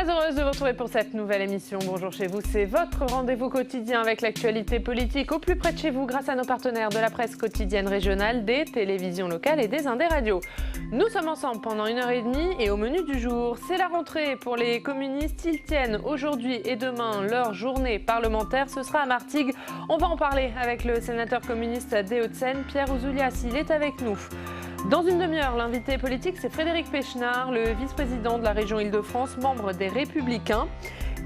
Très heureuse de vous retrouver pour cette nouvelle émission. Bonjour chez vous, c'est votre rendez-vous quotidien avec l'actualité politique au plus près de chez vous grâce à nos partenaires de la presse quotidienne régionale, des télévisions locales et des Indés Radio. Nous sommes ensemble pendant 1h30 et au menu du jour, c'est la rentrée pour les communistes. Ils tiennent aujourd'hui et demain leur journée parlementaire. Ce sera à Martigues. On va en parler avec le sénateur communiste des Hauts-de-Seine, Pierre Ouzoulias. Il est avec nous. Dans une demi-heure, l'invité politique, c'est Frédéric Pechnard, le vice-président de la région Île-de-France, membre des Républicains.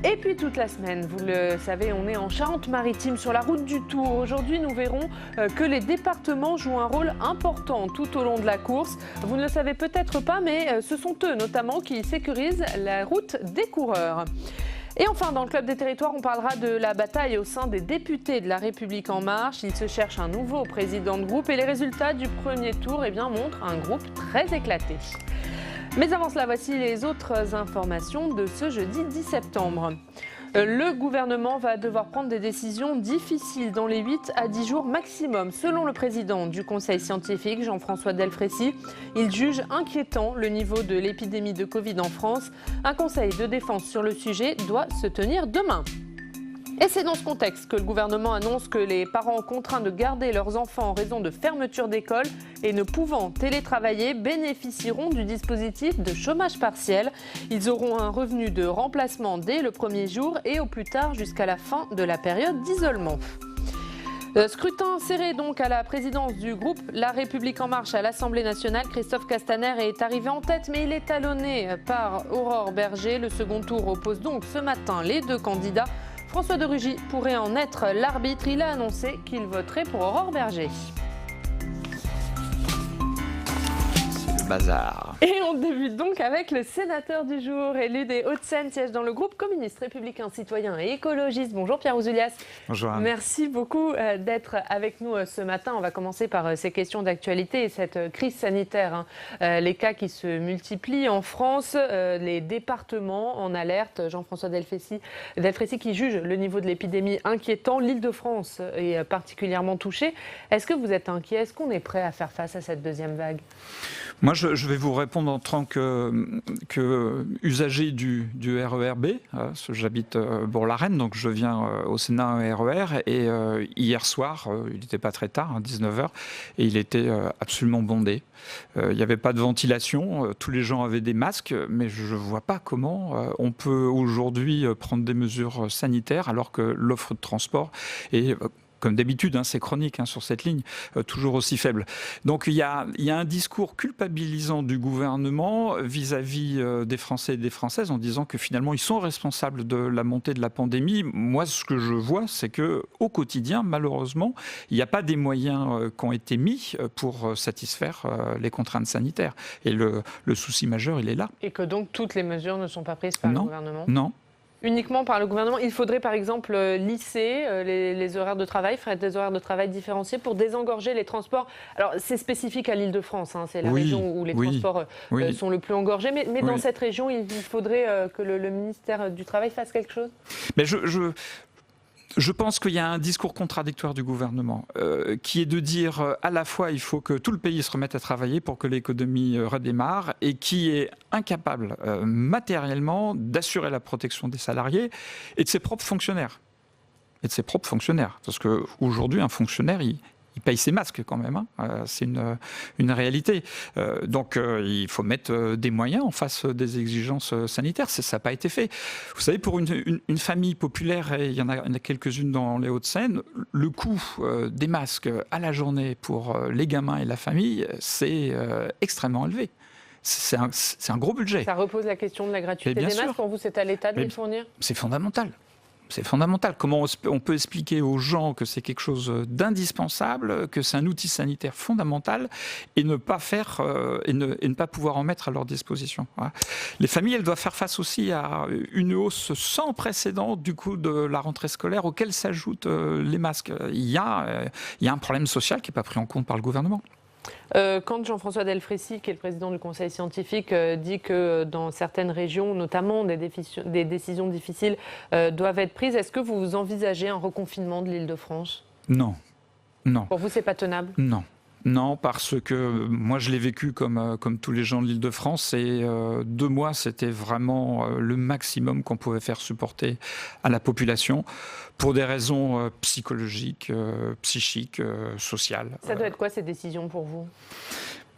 Et puis toute la semaine, vous le savez, on est en Charente-Maritime sur la route du Tour. Aujourd'hui, nous verrons que les départements jouent un rôle important tout au long de la course. Vous ne le savez peut-être pas, mais ce sont eux notamment qui sécurisent la route des coureurs. Et enfin, dans le Club des territoires, on parlera de la bataille au sein des députés de La République En Marche. Il se cherche un nouveau président de groupe et les résultats du premier tour montrent un groupe très éclaté. Mais avant cela, voici les autres informations de ce jeudi 10 septembre. Le gouvernement va devoir prendre des décisions difficiles dans les 8 à 10 jours maximum. Selon le président du Conseil scientifique, Jean-François Delfraissy, il juge inquiétant le niveau de l'épidémie de Covid en France. Un conseil de défense sur le sujet doit se tenir demain. Et c'est dans ce contexte que le gouvernement annonce que les parents contraints de garder leurs enfants en raison de fermeture d'école et ne pouvant télétravailler bénéficieront du dispositif de chômage partiel. Ils auront un revenu de remplacement dès le premier jour et au plus tard jusqu'à la fin de la période d'isolement. Scrutin serré donc à la présidence du groupe La République En Marche à l'Assemblée nationale. Christophe Castaner est arrivé en tête, mais il est talonné par Aurore Bergé. Le second tour oppose donc ce matin les deux candidats. François de Rugy pourrait en être l'arbitre. Il a annoncé qu'il voterait pour Aurore Bergé. C'est le bazar. Et on débute donc avec le sénateur du jour, élu des Hauts-de-Seine, siège dans le groupe communiste, républicain, citoyen et écologiste. Bonjour Pierre Ouzoulias. Bonjour Anne. Merci beaucoup d'être avec nous ce matin. On va commencer par ces questions d'actualité et cette crise sanitaire. Les cas qui se multiplient en France, les départements en alerte. Jean-François Delfraissy qui juge le niveau de l'épidémie inquiétant. L'Île-de-France est particulièrement touchée. Est-ce que vous êtes inquiet? Est-ce qu'on est prêt à faire face à cette deuxième vague? Moi, je vais vous répondre en tant que usager du RER B. J'habite Bourg-la-Reine, donc je viens au Sénat RER. Et hier soir, il n'était pas très tard, 19h, et il était absolument bondé. Il n'y avait pas de ventilation, tous les gens avaient des masques, mais je ne vois pas comment on peut aujourd'hui prendre des mesures sanitaires alors que l'offre de transport est... Comme d'habitude, c'est chronique sur cette ligne, toujours aussi faible. Donc il y a un discours culpabilisant du gouvernement vis-à-vis des Français et des Françaises en disant que finalement ils sont responsables de la montée de la pandémie. Moi, ce que je vois, c'est qu'au quotidien, malheureusement, il n'y a pas des moyens qui ont été mis pour satisfaire les contraintes sanitaires. Et le souci majeur, il est là. Et que donc toutes les mesures ne sont pas prises par le gouvernement? Non. Uniquement par le gouvernement. Il faudrait par exemple lisser les horaires de travail, faire des horaires de travail différenciés pour désengorger les transports. Alors c'est spécifique à l'Île-de-France, c'est la région où les transports sont le plus engorgés. Mais dans cette région, il faudrait que le ministère du Travail fasse quelque chose? Mais je pense qu'il y a un discours contradictoire du gouvernement qui est de dire à la fois il faut que tout le pays se remette à travailler pour que l'économie redémarre et qui est incapable matériellement d'assurer la protection des salariés et de ses propres fonctionnaires. Parce qu'aujourd'hui, un fonctionnaire, il paye ses masques quand même, c'est une réalité. Donc il faut mettre des moyens en face des exigences sanitaires, ça n'a pas été fait. Vous savez, pour une famille populaire, et il y en a quelques-unes dans les Hauts-de-Seine, le coût des masques à la journée pour les gamins et la famille, c'est extrêmement élevé. C'est un gros budget. Ça repose la question de la gratuité des masques. Pour vous, c'est à l'État de les fournir? C'est fondamental. C'est fondamental. Comment on peut expliquer aux gens que c'est quelque chose d'indispensable, que c'est un outil sanitaire fondamental et ne pas faire et ne pas pouvoir en mettre à leur disposition. Voilà. Les familles, elles doivent faire face aussi à une hausse sans précédent du coût de la rentrée scolaire auquel s'ajoutent les masques. Il y a un problème social qui n'est pas pris en compte par le gouvernement. Quand Jean-François Delfraissy, qui est le président du Conseil scientifique, dit que dans certaines régions, notamment des décisions difficiles doivent être prises, est-ce que vous envisagez un reconfinement de l'Île-de-France? Non. Pour vous, c'est pas tenable? Non. Non, parce que moi je l'ai vécu comme tous les gens de l'Île-de-France et 2 mois c'était vraiment le maximum qu'on pouvait faire supporter à la population pour des raisons psychologiques, psychiques, sociales. Ça doit être quoi ces décisions pour vous ?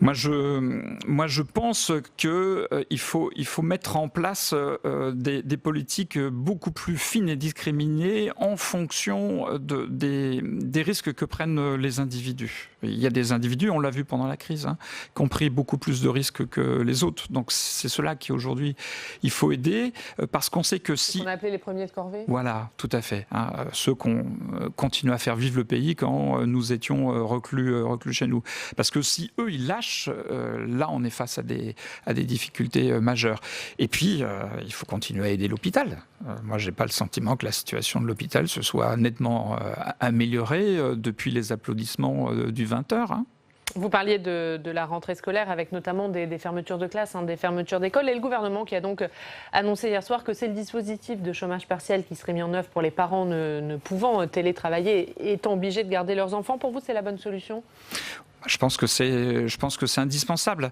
Moi, je pense qu'il faut mettre en place des politiques beaucoup plus fines et discriminées en fonction des risques que prennent les individus. Il y a des individus, on l'a vu pendant la crise, qui ont pris beaucoup plus de risques que les autres. Donc c'est cela qu'aujourd'hui il faut aider, parce qu'on sait que si... On a appelé les premiers de corvée. Voilà, tout à fait. Ceux qu'on continue à faire vivre le pays quand nous étions reclus chez nous. Parce que si eux, ils lâchent, là, on est face à des difficultés majeures. Et puis, il faut continuer à aider l'hôpital. Moi, je n'ai pas le sentiment que la situation de l'hôpital se soit nettement améliorée depuis les applaudissements du 20h. Vous parliez de la rentrée scolaire avec notamment des fermetures de classes, des fermetures d'écoles, et le gouvernement qui a donc annoncé hier soir que c'est le dispositif de chômage partiel qui serait mis en œuvre pour les parents ne pouvant télétravailler et étant obligés de garder leurs enfants. Pour vous, c'est la bonne solution ? Je pense que c'est indispensable.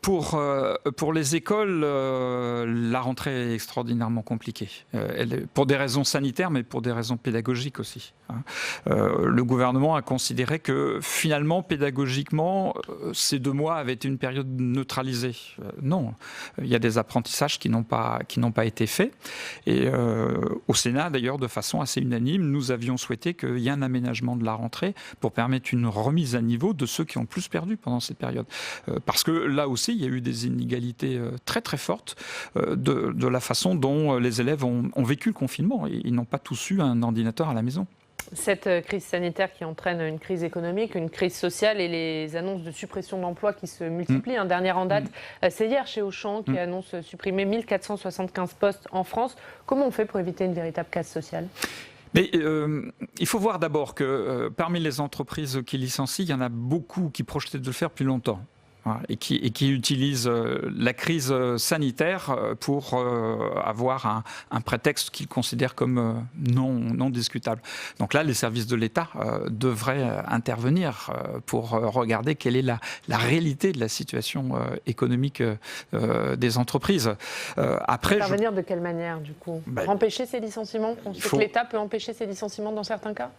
Pour les écoles, la rentrée est extraordinairement compliquée. Pour des raisons sanitaires, mais pour des raisons pédagogiques aussi. Le gouvernement a considéré que finalement, pédagogiquement, ces 2 mois avaient été une période neutralisée. Non, il y a des apprentissages qui n'ont pas été faits. Et au Sénat, d'ailleurs, de façon assez unanime, nous avions souhaité qu'il y ait un aménagement de la rentrée pour permettre une remise à niveau de ceux qui ont plus perdu pendant cette période. Parce que là aussi, il y a eu des inégalités très très fortes de la façon dont les élèves ont vécu le confinement. Ils n'ont pas tous eu un ordinateur à la maison. Cette crise sanitaire qui entraîne une crise économique, une crise sociale et les annonces de suppression d'emplois qui se multiplient. Un dernier en date, c'est hier chez Auchan qui annonce supprimer 1475 postes en France. Comment on fait pour éviter une véritable casse sociale ? Mais il faut voir d'abord que parmi les entreprises qui licencient, il y en a beaucoup qui projetaient de le faire depuis longtemps. Et qui utilisent la crise sanitaire pour avoir un prétexte qu'ils considèrent comme non discutable. Donc là, les services de l'État devraient intervenir pour regarder quelle est la réalité de la situation économique des entreprises. Intervenir de quelle manière, du coup ? Empêcher ces licenciements ? On sait que l'État peut empêcher ces licenciements dans certains cas ?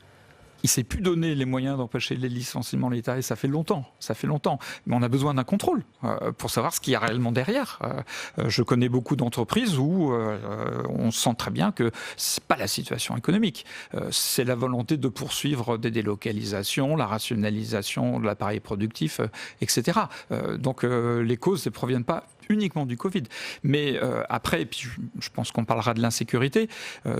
Il ne s'est plus donné les moyens d'empêcher les licenciements de l'État et ça fait longtemps. Mais on a besoin d'un contrôle pour savoir ce qu'il y a réellement derrière. Je connais beaucoup d'entreprises où on sent très bien que ce n'est pas la situation économique. C'est la volonté de poursuivre des délocalisations, la rationalisation de l'appareil productif, etc. Donc les causes ne proviennent pas uniquement du Covid. Mais après, et puis je pense qu'on parlera de l'insécurité,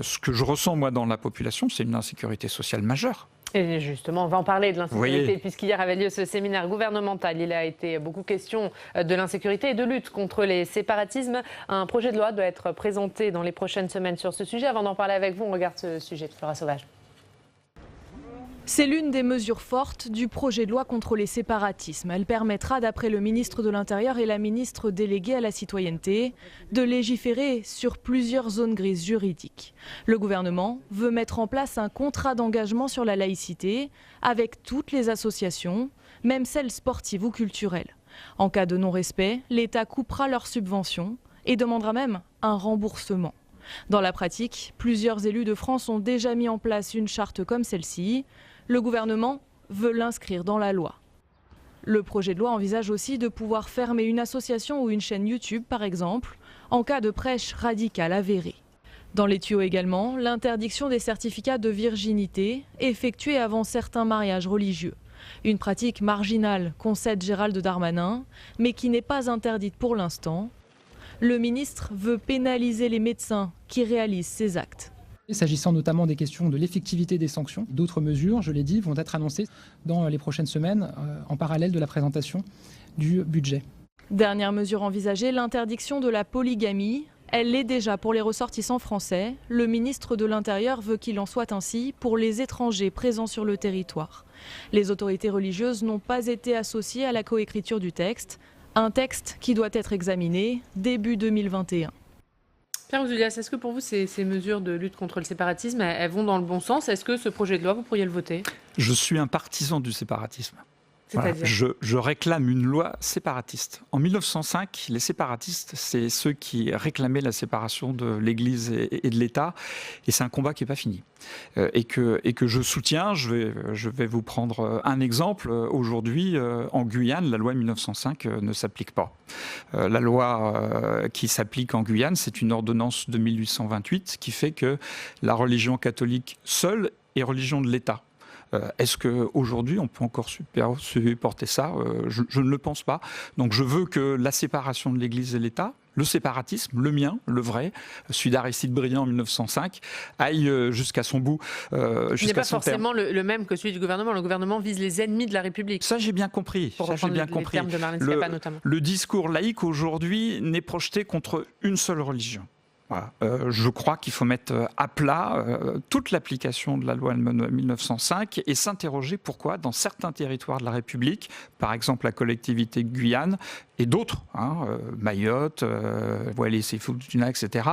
ce que je ressens moi dans la population, c'est une insécurité sociale majeure. Et justement, on va en parler de l'insécurité, puisqu'hier avait lieu ce séminaire gouvernemental. Il a été beaucoup question de l'insécurité et de lutte contre les séparatismes. Un projet de loi doit être présenté dans les prochaines semaines sur ce sujet. Avant d'en parler avec vous, on regarde ce sujet de Flora Sauvage. C'est l'une des mesures fortes du projet de loi contre les séparatismes. Elle permettra, d'après le ministre de l'Intérieur et la ministre déléguée à la citoyenneté, de légiférer sur plusieurs zones grises juridiques. Le gouvernement veut mettre en place un contrat d'engagement sur la laïcité avec toutes les associations, même celles sportives ou culturelles. En cas de non-respect, l'État coupera leurs subventions et demandera même un remboursement. Dans la pratique, plusieurs élus de France ont déjà mis en place une charte comme celle-ci. Le gouvernement veut l'inscrire dans la loi. Le projet de loi envisage aussi de pouvoir fermer une association ou une chaîne YouTube, par exemple, en cas de prêche radicale avérée. Dans les tuyaux également, l'interdiction des certificats de virginité effectués avant certains mariages religieux. Une pratique marginale, concède Gérald Darmanin, mais qui n'est pas interdite pour l'instant. Le ministre veut pénaliser les médecins qui réalisent ces actes. S'agissant notamment des questions de l'effectivité des sanctions, d'autres mesures, je l'ai dit, vont être annoncées dans les prochaines semaines en parallèle de la présentation du budget. Dernière mesure envisagée, l'interdiction de la polygamie. Elle l'est déjà pour les ressortissants français. Le ministre de l'Intérieur veut qu'il en soit ainsi pour les étrangers présents sur le territoire. Les autorités religieuses n'ont pas été associées à la coécriture du texte. Un texte qui doit être examiné début 2021. Pierre Ouzoulias, est-ce que pour vous, ces mesures de lutte contre le séparatisme, elles vont dans le bon sens ? Est-ce que ce projet de loi, vous pourriez le voter ? Je suis un partisan du séparatisme. Voilà, je réclame une loi séparatiste. En 1905, les séparatistes, c'est ceux qui réclamaient la séparation de l'Église et de l'État. Et c'est un combat qui n'est pas fini. Et que je soutiens. Je vais vous prendre un exemple. Aujourd'hui, en Guyane, la loi 1905 ne s'applique pas. La loi qui s'applique en Guyane, c'est une ordonnance de 1828 qui fait que la religion catholique seule est religion de l'État. Est-ce qu'aujourd'hui, on peut encore supporter ça ? Je ne le pense pas. Donc je veux que la séparation de l'Église et l'État, le séparatisme, le mien, le vrai, celui d'Aristide Briand en 1905, aille jusqu'à son bout. Il n'est pas forcément le même que celui du gouvernement. Le gouvernement vise les ennemis de la République. Ça, j'ai bien compris. Pour reprendre les termes de Marlène Schiappa, notamment. Le discours laïque, aujourd'hui, n'est projeté contre une seule religion. Voilà. Je crois qu'il faut mettre à plat toute l'application de la loi 1905 et s'interroger pourquoi, dans certains territoires de la République, par exemple la collectivité Guyane et d'autres, Mayotte, Wallis-et-Futuna, etc.,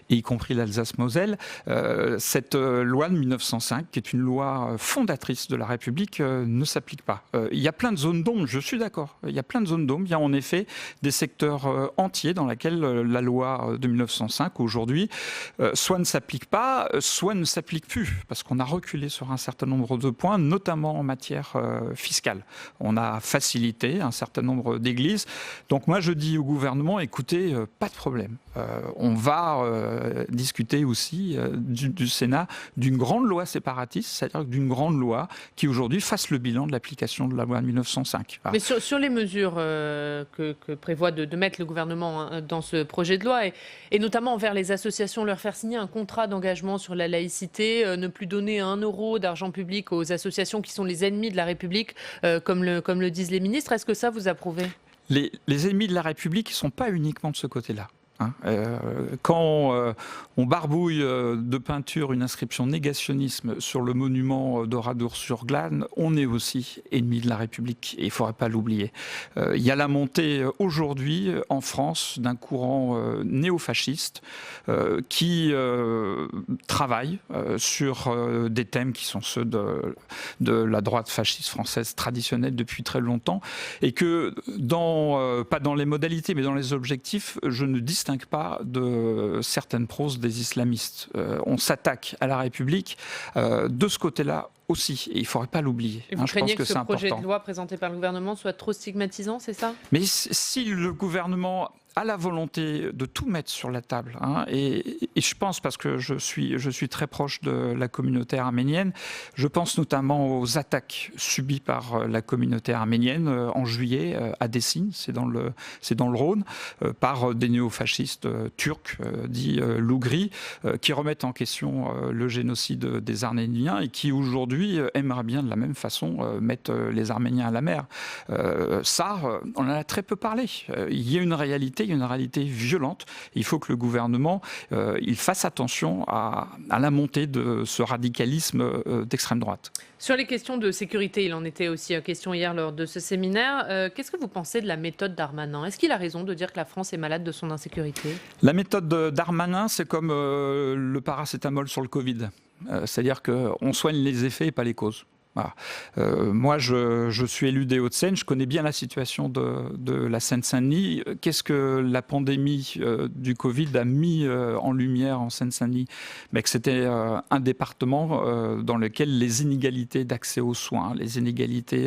y compris l'Alsace-Moselle, cette loi de 1905, qui est une loi fondatrice de la République, ne s'applique pas. Il y a plein de zones d'ombre, je suis d'accord. Il y a plein de zones d'ombre. Il y a en effet des secteurs entiers dans lesquels la loi de 1905, aujourd'hui, soit ne s'applique pas, soit ne s'applique plus, parce qu'on a reculé sur un certain nombre de points, notamment en matière fiscale. On a facilité un certain nombre d'églises. Donc moi, je dis au gouvernement, écoutez, pas de problème. On va discuter aussi du Sénat d'une grande loi séparatiste, c'est-à-dire d'une grande loi qui aujourd'hui fasse le bilan de l'application de la loi de 1905. Voilà. Mais sur les mesures que prévoit de mettre le gouvernement dans ce projet de loi, et notamment envers les associations, leur faire signer un contrat d'engagement sur la laïcité, ne plus donner 1 euro d'argent public aux associations qui sont les ennemis de la République, comme le disent les ministres, est-ce que ça vous approuvez ? Les ennemis de la République ne sont pas uniquement de ce côté-là. Quand on barbouille de peinture une inscription négationnisme sur le monument d'Oradour-sur-Glane, on est aussi ennemi de la République et il ne faudrait pas l'oublier. Il y a la montée aujourd'hui en France d'un courant néofasciste qui travaille sur des thèmes qui sont ceux de la droite fasciste française traditionnelle depuis très longtemps et que, pas dans les modalités mais dans les objectifs, je ne distingue pas de certaines proses des islamistes. On s'attaque à la République de ce côté-là aussi, et il ne faudrait pas l'oublier. Et vous craignez que ce projet important. De loi présenté par le gouvernement soit trop stigmatisant, c'est ça ? Mais si le gouvernement a la volonté de tout mettre sur la table, et je pense, parce que je suis très proche de la communauté arménienne, je pense notamment aux attaques subies par la communauté arménienne en juillet à Dessine, c'est dans le Rhône, par des néofascistes turcs, dits Lougri, qui remettent en question le génocide des Arméniens et qui aujourd'hui aimeraient bien de la même façon mettre les Arméniens à la mer. Ça, on en a très peu parlé. Il y a une réalité violente. Il faut que le gouvernement il fasse attention à la montée de ce radicalisme d'extrême droite. Sur les questions de sécurité, il en était aussi question hier lors de ce séminaire. Qu'est-ce que vous pensez de la méthode Darmanin ? Est-ce qu'il a raison de dire que la France est malade de son insécurité ? La méthode Darmanin, c'est comme le paracétamol sur le Covid. C'est-à-dire qu'on soigne les effets et pas les causes. Voilà. Moi, je suis élu des Hauts-de-Seine, je connais bien la situation de la Seine-Saint-Denis. Qu'est-ce que la pandémie du Covid a mis en lumière en Seine-Saint-Denis ? Mais que c'était un département dans lequel les inégalités d'accès aux soins, les inégalités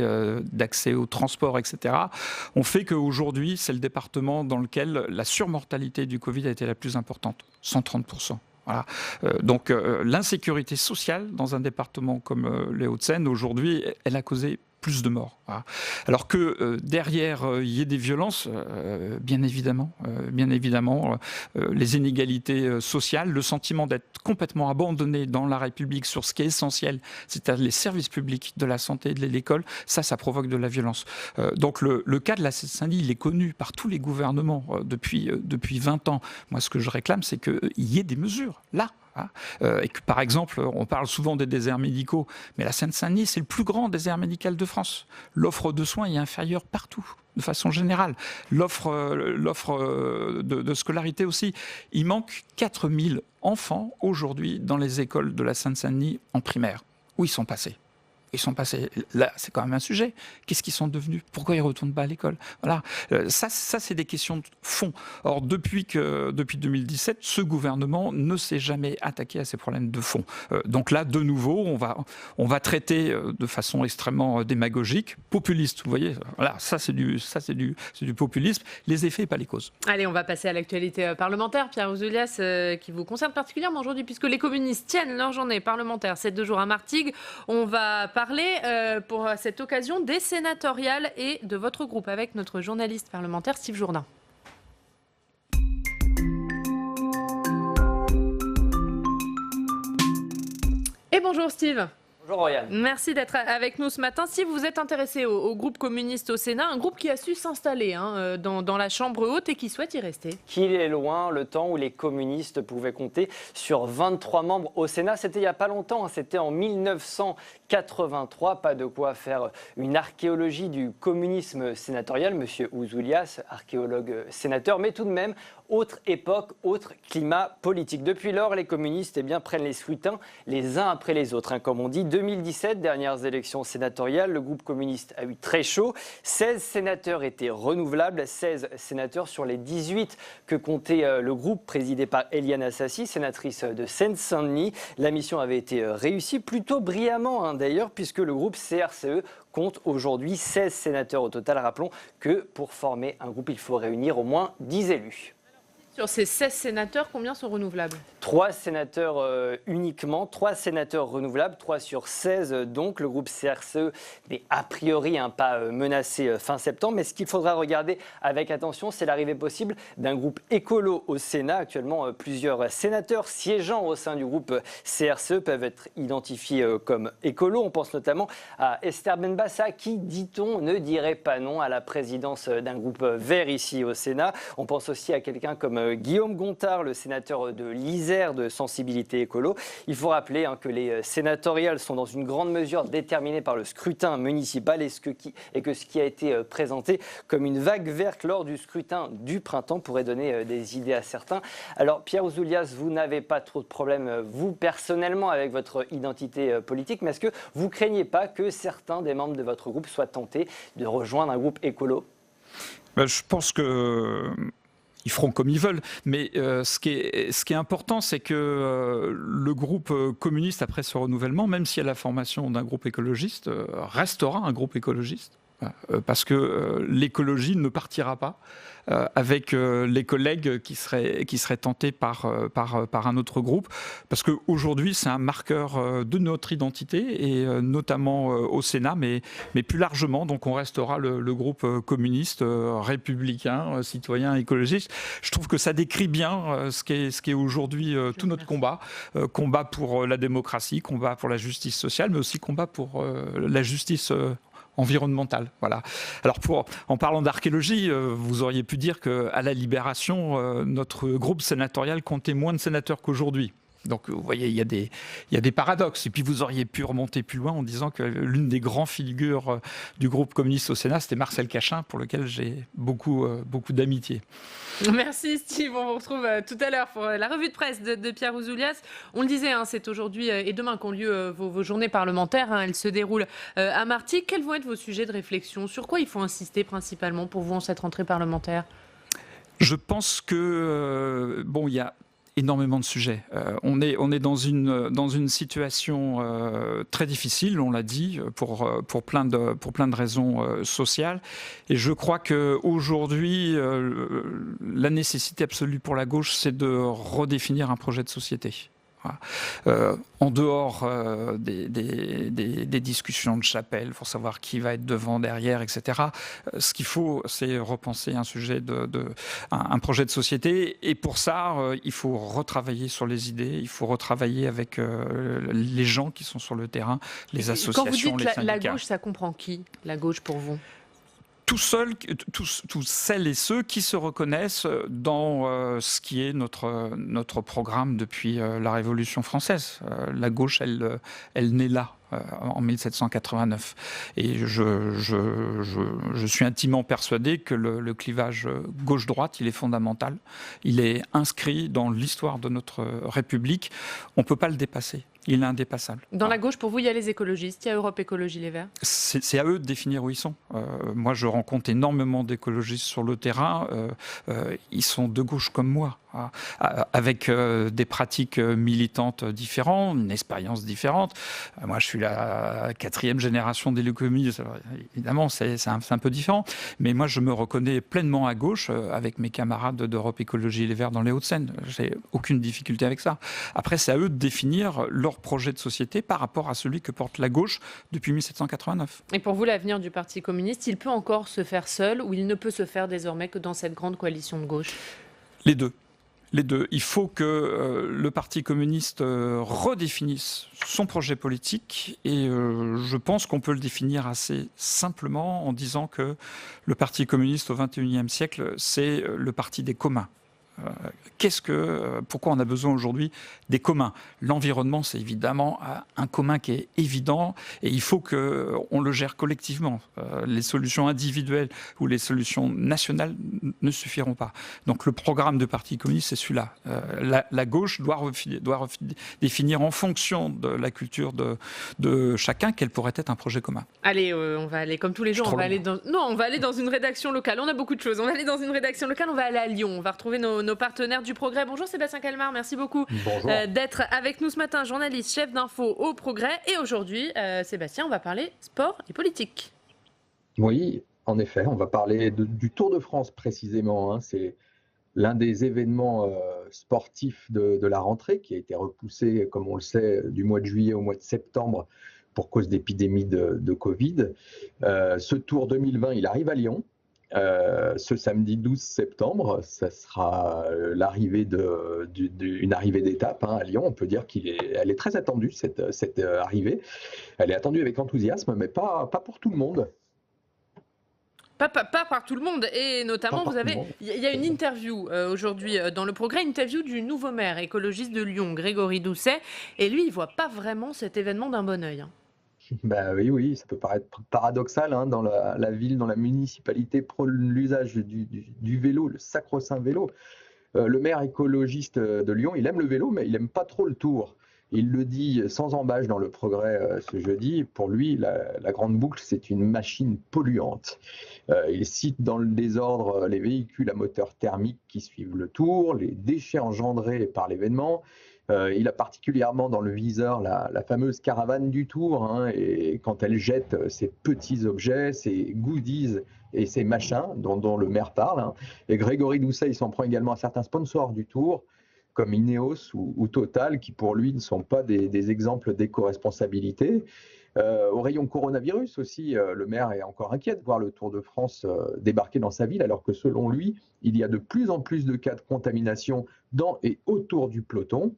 d'accès au transport, etc., ont fait qu'aujourd'hui, c'est le département dans lequel la surmortalité du Covid a été la plus importante, 130%. Voilà. Donc l'insécurité sociale dans un département comme les Hauts-de-Seine, aujourd'hui, elle a causé plus de morts. Voilà. Alors que derrière, il y ait des violences, bien évidemment, les inégalités sociales, le sentiment d'être complètement abandonné dans la République sur ce qui est essentiel, c'est-à-dire les services publics de la santé et de l'école, ça provoque de la violence. Donc le cas de la Seine-Saint-Denis, il est connu par tous les gouvernements depuis 20 ans. Moi, ce que je réclame, c'est qu'il y ait des mesures, là. Et que, par exemple, on parle souvent des déserts médicaux, mais la Seine-Saint-Denis, c'est le plus grand désert médical de France. L'offre de soins est inférieure partout, de façon générale. L'offre de scolarité aussi. Il manque 4000 enfants aujourd'hui dans les écoles de la Seine-Saint-Denis en primaire. Où ils sont passés ? Ils sont passés. Là, c'est quand même un sujet. Qu'est-ce qu'ils sont devenus? Pourquoi ils ne retournent pas à l'école? Voilà. Ça, c'est des questions de fond. Or, depuis 2017, ce gouvernement ne s'est jamais attaqué à ces problèmes de fond. Donc là, de nouveau, on va traiter de façon extrêmement démagogique, populiste. Vous voyez, voilà, ça c'est du populisme. Les effets, pas les causes. Allez, on va passer à l'actualité parlementaire. Pierre Ouzoulias, qui vous concerne particulièrement aujourd'hui, puisque les communistes tiennent leur journée parlementaire 7 jours à Martigues. On va parler pour cette occasion des sénatoriales et de votre groupe avec notre journaliste parlementaire Steve Jourdain. Et bonjour Steve. Bonjour Oriane. Merci d'être avec nous ce matin. Si vous êtes intéressé au groupe communiste au Sénat, un groupe qui a su s'installer dans la Chambre haute et qui souhaite y rester. Qu'il est loin le temps où les communistes pouvaient compter sur 23 membres au Sénat. C'était il n'y a pas longtemps, c'était en 1983. Pas de quoi faire une archéologie du communisme sénatorial, monsieur Ouzoulias, archéologue sénateur, mais tout de même, autre époque, autre climat politique. Depuis lors, les communistes prennent les scrutins les uns après les autres. Comme on dit, 2017, dernières élections sénatoriales, le groupe communiste a eu très chaud. 16 sénateurs étaient renouvelables, 16 sénateurs sur les 18 que comptait le groupe présidé par Éliane Assassi, sénatrice de Seine-Saint-Denis. La mission avait été réussie plutôt brillamment d'ailleurs, puisque le groupe CRCE compte aujourd'hui 16 sénateurs au total. Rappelons que pour former un groupe, il faut réunir au moins 10 élus. Sur ces 16 sénateurs, combien sont renouvelables? 3 sénateurs uniquement, 3 sénateurs renouvelables, 3 sur 16 donc. Le groupe CRCE n'est a priori pas menacé fin septembre. Mais ce qu'il faudra regarder avec attention, c'est l'arrivée possible d'un groupe écolo au Sénat. Actuellement, plusieurs sénateurs siégeant au sein du groupe CRCE peuvent être identifiés comme écolos. On pense notamment à Esther Benbassa qui, dit-on, ne dirait pas non à la présidence d'un groupe vert ici au Sénat. On pense aussi à quelqu'un comme Guillaume Gontard, le sénateur de l'Isère de sensibilité écolo. Il faut rappeler que les sénatoriales sont dans une grande mesure déterminées par le scrutin municipal et que ce qui a été présenté comme une vague verte lors du scrutin du printemps pourrait donner des idées à certains. Alors Pierre Ouzoulias, vous n'avez pas trop de problèmes, vous personnellement, avec votre identité politique, mais est-ce que vous ne craignez pas que certains des membres de votre groupe soient tentés de rejoindre un groupe écolo? Je pense que ils feront comme ils veulent, mais ce qui est important, c'est que le groupe communiste, après ce renouvellement, même s'il y a la formation d'un groupe écologiste, restera un groupe écologiste, parce que l'écologie ne partira pas avec les collègues qui seraient tentés par un autre groupe, parce qu'aujourd'hui c'est un marqueur de notre identité, et notamment au Sénat, mais plus largement. Donc on restera le groupe communiste, républicain, citoyen, écologiste. Je trouve que ça décrit bien ce qu'est aujourd'hui tout notre combat. Combat pour la démocratie, combat pour la justice sociale, mais aussi combat pour la justice environnementale. Voilà. Alors en parlant d'archéologie, vous auriez pu dire qu'à la Libération, notre groupe sénatorial comptait moins de sénateurs qu'aujourd'hui. Donc vous voyez, il y a des paradoxes. Et puis vous auriez pu remonter plus loin en disant que l'une des grandes figures du groupe communiste au Sénat, c'était Marcel Cachin, pour lequel j'ai beaucoup d'amitié. Merci Steve, on vous retrouve tout à l'heure pour la revue de presse de Pierre Ouzoulias. On le disait, c'est aujourd'hui et demain qu'ont lieu vos journées parlementaires. Elles se déroulent à Martigues. Quels vont être vos sujets de réflexion? Sur quoi il faut insister principalement pour vous en cette rentrée parlementaire? Je pense que, il y a énormément de sujets. On est dans une situation très difficile, on l'a dit, pour plein de raisons sociales. Et je crois qu'aujourd'hui, la nécessité absolue pour la gauche, c'est de redéfinir un projet de société. Voilà. En dehors des discussions de chapelle pour savoir qui va être devant, derrière, etc. Ce qu'il faut, c'est repenser un projet de société. Et pour ça, il faut retravailler sur les idées, il faut retravailler avec les gens qui sont sur le terrain, les associations, les syndicats. Quand vous dites la gauche, ça comprend qui, la gauche pour vous? Tous celles et ceux qui se reconnaissent dans ce qui est notre programme depuis la Révolution française. La gauche, elle naît là, en 1789. Et je suis intimement persuadé que le clivage gauche-droite, il est fondamental. Il est inscrit dans l'histoire de notre République. On ne peut pas le dépasser. Il est indépassable. Dans la gauche, pour vous, il y a les écologistes, il y a Europe Écologie Les Verts. C'est à eux de définir où ils sont. Moi, je rencontre énormément d'écologistes sur le terrain. Ils sont de gauche comme moi, avec des pratiques militantes différentes, une expérience différente. Moi, je suis la 4e génération d'élus communistes. Évidemment, c'est un peu différent. Mais moi, je me reconnais pleinement à gauche avec mes camarades d'Europe Écologie Les Verts dans les Hauts-de-Seine. J'ai aucune difficulté avec ça. Après, c'est à eux de définir leur projet de société par rapport à celui que porte la gauche depuis 1789. Et pour vous, l'avenir du Parti communiste, il peut encore se faire seul ou il ne peut se faire désormais que dans cette grande coalition de gauche ? Les deux. Les deux. Il faut que le Parti communiste redéfinisse son projet politique et je pense qu'on peut le définir assez simplement en disant que le Parti communiste au XXIe siècle, c'est le parti des communs. Pourquoi on a besoin aujourd'hui des communs ? L'environnement, c'est évidemment un commun qui est évident et il faut qu'on le gère collectivement. Les solutions individuelles ou les solutions nationales ne suffiront pas. Donc le programme de Parti communiste, c'est celui-là. La gauche doit définir en fonction de la culture de chacun quel pourrait être un projet commun. Allez, on va aller, comme tous les jours, on va aller dans une rédaction locale. On a beaucoup de choses. On va aller dans une rédaction locale, on va aller à Lyon. On va retrouver nos partenaires du Progrès. Bonjour Sébastien Calmar, merci beaucoup d'être avec nous ce matin, journaliste, chef d'info au Progrès. Et aujourd'hui, Sébastien, on va parler sport et politique. Oui, en effet, on va parler du Tour de France précisément. Hein. C'est l'un des événements sportifs de la rentrée qui a été repoussé, comme on le sait, du mois de juillet au mois de septembre pour cause d'épidémie de Covid. Ce Tour 2020, il arrive à Lyon. Ce samedi 12 septembre, ça sera l'arrivée une arrivée d'étape à Lyon. On peut dire elle est très attendue, cette arrivée. Elle est attendue avec enthousiasme, mais pas pour tout le monde. Pas par tout le monde, et notamment il y a une interview aujourd'hui dans le Progrès, une interview du nouveau maire écologiste de Lyon, Grégory Doucet, et lui il voit pas vraiment cet événement d'un bon œil. Bah oui, ça peut paraître paradoxal dans la ville, dans la municipalité, prône l'usage du vélo, le sacro-saint vélo. Le maire écologiste de Lyon, il aime le vélo, mais il aime pas trop le Tour. Il le dit sans embâche dans le Progrès ce jeudi. Pour lui, la grande boucle, c'est une machine polluante. Il cite dans le désordre les véhicules à moteur thermique qui suivent le Tour, les déchets engendrés par l'événement. Il a particulièrement dans le viseur la fameuse caravane du Tour, et quand elle jette ces petits objets, ces goodies et ces machins dont le maire parle. Et Grégory Doucet, il s'en prend également à certains sponsors du Tour, comme Ineos ou Total, qui pour lui ne sont pas des exemples d'éco-responsabilité. Au rayon coronavirus aussi, le maire est encore inquiet de voir le Tour de France débarquer dans sa ville, alors que selon lui, il y a de plus en plus de cas de contamination dans et autour du peloton.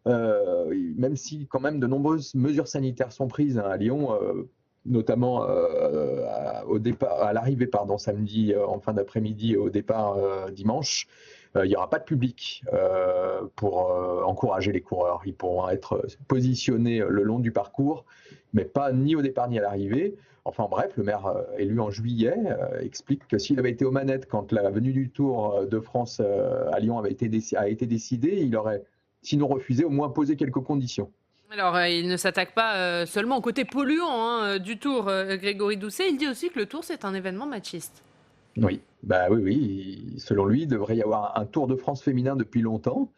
Même si quand même de nombreuses mesures sanitaires sont prises à Lyon, notamment à l'arrivée samedi en fin d'après-midi, au départ dimanche. Il n'y aura pas de public pour encourager les coureurs. Ils pourront être positionnés le long du parcours, mais pas ni au départ ni à l'arrivée. Enfin bref, le maire élu en juillet explique que s'il avait été aux manettes quand la venue du Tour de France à Lyon a été décidée, il aurait sinon refusé, au moins posé quelques conditions. Alors, il ne s'attaque pas seulement au côté polluant du Tour, Grégory Doucet. Il dit aussi que le Tour, c'est un événement machiste. Oui, oui. Selon lui, il devrait y avoir un Tour de France féminin depuis longtemps.